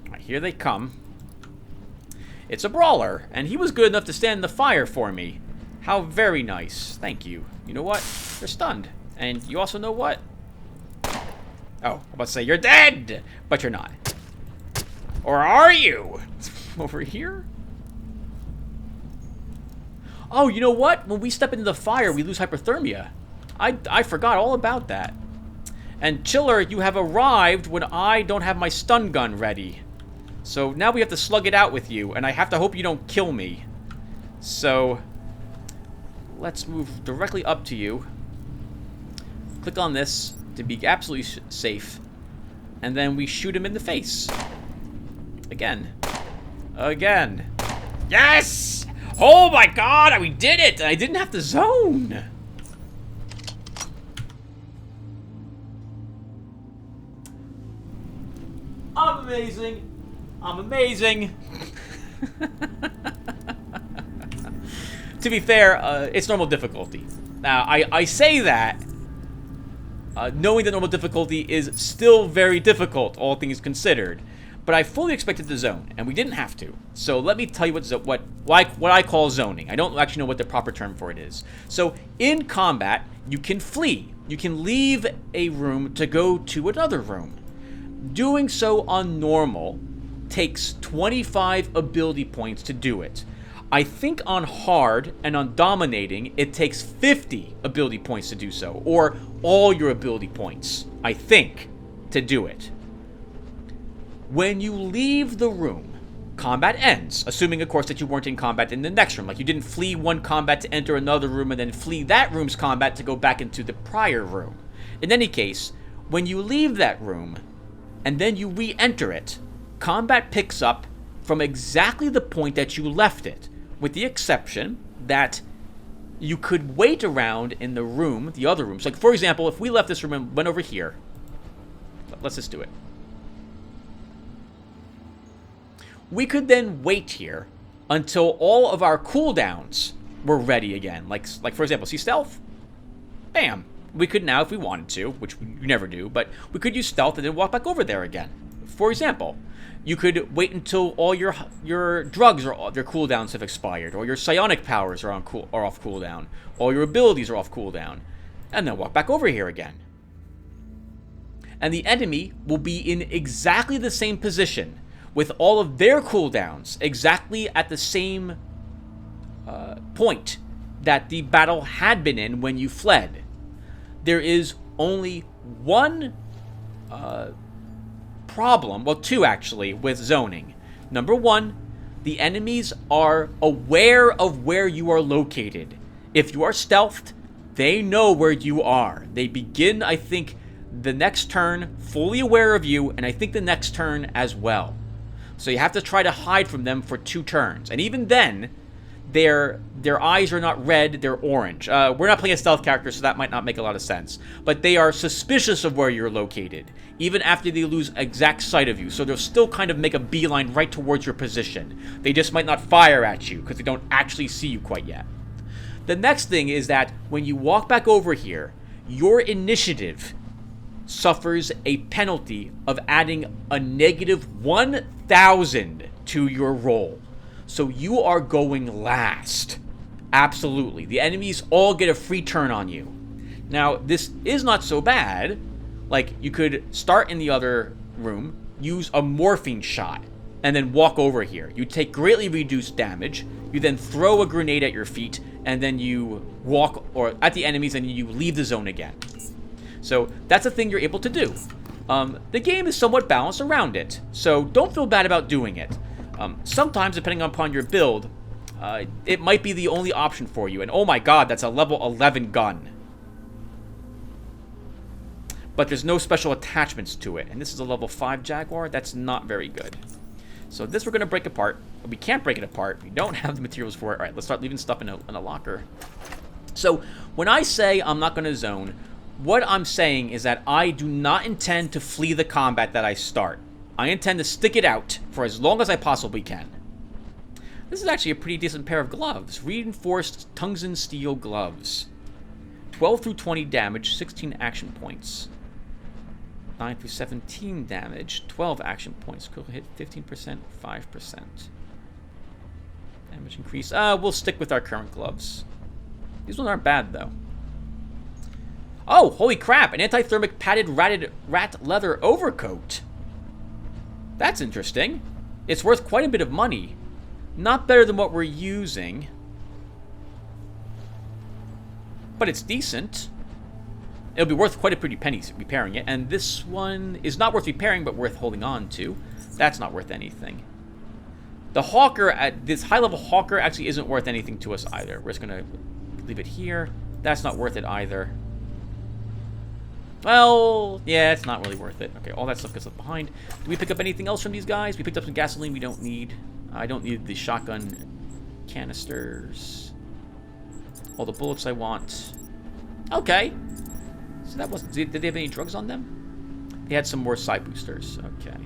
Alright, here they come. It's a brawler, and he was good enough to stand in the fire for me. How very nice. Thank you. You know what? They're stunned. And you also know what? Oh, I'm about to say, you're dead! But you're not. Or are you? Over here? Oh, you know what? When we step into the fire, we lose hyperthermia. I forgot all about that. And Chiller, you have arrived when I don't have my stun gun ready. So now we have to slug it out with you, and I have to hope you don't kill me. So let's move directly up to you. Click on this to be absolutely safe. And then we shoot him in the face. Again. Again. Yes! Oh my god, we did it! I didn't have to zone! I'm amazing. I'm amazing. To be fair, it's normal difficulty. Now, I say that, knowing that normal difficulty is still very difficult, all things considered. But I fully expected the zone, and we didn't have to. So let me tell you what I call zoning. I don't actually know what the proper term for it is. So in combat, you can flee. You can leave a room to go to another room. Doing so on normal takes 25 ability points to do it. I think on hard and on dominating, it takes 50 ability points to do so, or all your ability points, I think, to do it. When you leave the room, combat ends, assuming, of course, that you weren't in combat in the next room. Like, you didn't flee one combat to enter another room and then flee that room's combat to go back into the prior room. In any case, when you leave that room and then you re-enter it, combat picks up from exactly the point that you left it, with the exception that you could wait around in the room, the other rooms. Like, for example, if we left this room and went over here, let's just do it. We could then wait here until all of our cooldowns were ready again. Like for example, see stealth? Bam. We could now, if we wanted to, which we never do, but we could use stealth and then walk back over there again. For example, you could wait until all your drugs their cooldowns have expired, or your psionic powers are off cooldown, all your abilities are off cooldown, and then walk back over here again. And the enemy will be in exactly the same position, with all of their cooldowns exactly at the same point that the battle had been in when you fled. There is only one problem, well, two actually, with zoning. Number one, the enemies are aware of where you are located. If you are stealthed, they know where you are. They begin, I think, the next turn fully aware of you, and I think the next turn as well. So you have to try to hide from them for 2 turns. And even then, their eyes are not red, they're orange. We're not playing a stealth character, so that might not make a lot of sense. But they are suspicious of where you're located, even after they lose exact sight of you. So they'll still kind of make a beeline right towards your position. They just might not fire at you, because they don't actually see you quite yet. The next thing is that when you walk back over here, your initiative suffers a penalty of adding a negative 1,000 to your roll. So you are going last. Absolutely. The enemies all get a free turn on you. Now, this is not so bad. Like, you could start in the other room, use a morphine shot, and then walk over here. You take greatly reduced damage. You then throw a grenade at your feet, and then you walk or at the enemies, and you leave the zone again. So that's a thing you're able to do. The game is somewhat balanced around it, so don't feel bad about doing it. Sometimes, depending upon your build, it might be the only option for you. And oh my god, that's a level 11 gun. But there's no special attachments to it. And this is a level 5 Jaguar. That's not very good. So this we're going to break apart. We can't break it apart. We don't have the materials for it. All right, let's start leaving stuff in a locker. So when I say I'm not going to zone, what I'm saying is that I do not intend to flee the combat that I start. I intend to stick it out for as long as I possibly can. This is actually a pretty decent pair of gloves. Reinforced tungsten steel gloves. 12 through 20 damage, 16 action points. 9 through 17 damage, 12 action points. Could hit 15%, 5%. Damage increase. We'll stick with our current gloves. These ones aren't bad, though. Oh, holy crap! An anti-thermic padded rat leather overcoat. That's interesting. It's worth quite a bit of money. Not better than what we're using. But it's decent. It'll be worth quite a pretty penny repairing it. And this one is not worth repairing, but worth holding on to. That's not worth anything. The Hawker, this high-level Hawker actually isn't worth anything to us either. We're just going to leave it here. That's not worth it either. Well, yeah, it's not really worth it. Okay, all that stuff gets left behind. Do we pick up anything else from these guys? We picked up some gasoline we don't need. I don't need the shotgun Canisters. All the bullets I want. Okay. So that wasn't... Did they have any drugs on them? They had some more side boosters. Okay.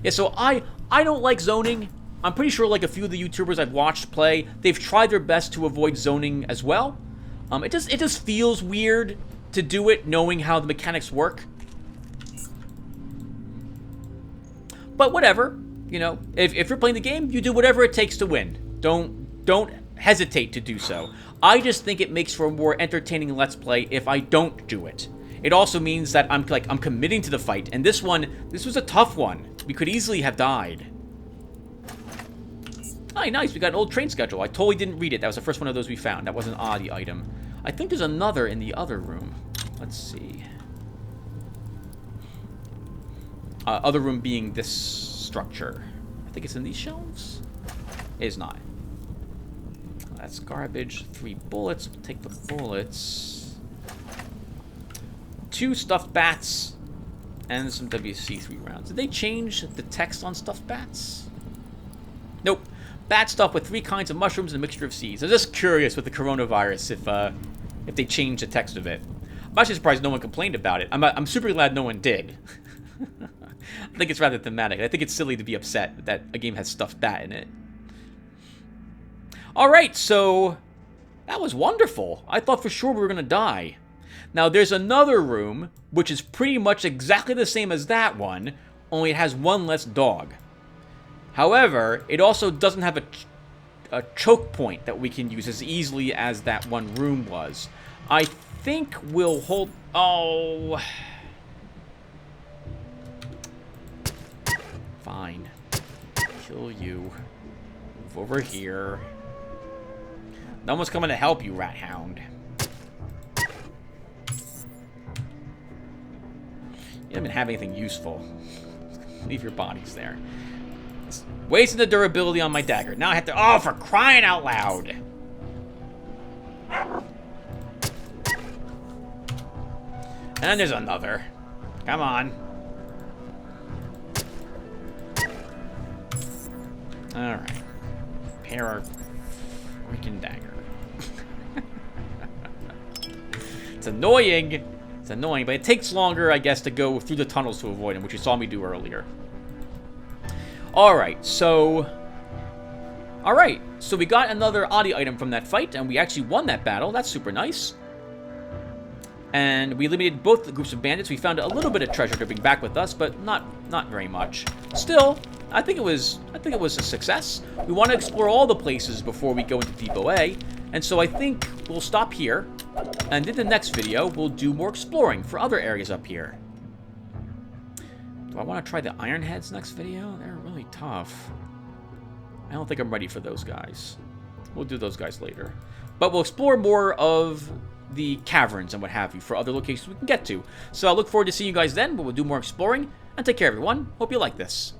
Yeah, so I don't like zoning. I'm pretty sure like a few of the YouTubers I've watched play, they've tried their best to avoid zoning as well. It just feels weird to do it knowing how the mechanics work. But whatever, you know, if you're playing the game, you do whatever it takes to win. Don't hesitate to do so. I just think it makes for a more entertaining Let's Play if I don't do it. It also means that I'm committing to the fight, and this was a tough one. We could easily have died. Oh, nice, we got an old train schedule. I totally didn't read it. That was the first one of those we found. That was an oddie item. I think there's another in the other room. Let's see. Other room being this structure. I think it's in these shelves. It is not. That's garbage. 3 bullets. We'll take the bullets. 2 stuffed bats. And some WC3 rounds. Did they change the text on stuffed bats? Nope. Bat stuff with 3 kinds of mushrooms and a mixture of seeds. I'm just curious with the coronavirus if they changed the text of it. I'm actually surprised no one complained about it. I'm super glad no one did. I think it's rather thematic. I think it's silly to be upset that a game has stuffed bat in it. Alright, so that was wonderful. I thought for sure we were going to die. Now, there's another room, which is pretty much exactly the same as that one, only it has 1 less dog. However, it also doesn't have a choke point that we can use as easily as that one room was. I think we'll hold... Oh... Fine. Kill you. Move over here. No one's coming to help you, rat hound. You haven't have anything useful. Leave your bodies there. It's wasting the durability on my dagger. Now I have to... Oh, for crying out loud! And there's another. Come on. Alright. Repair our freaking dagger. It's annoying. It's annoying, but it takes longer, I guess, to go through the tunnels to avoid him, which you saw me do earlier. Alright, so we got another oddie item from that fight, and we actually won that battle. That's super nice. And we eliminated both the groups of bandits. We found a little bit of treasure to bring back with us, but not very much. Still, I think it was a success. We want to explore all the places before we go into Depot A, and so I think we'll stop here. And in the next video, we'll do more exploring for other areas up here. Do I want to try the Iron Heads next video? They're really tough. I don't think I'm ready for those guys. We'll do those guys later. But we'll explore more of the caverns and what have you for other locations we can get to. So I look forward to seeing you guys then, but we'll do more exploring. And take care, everyone. Hope you like this.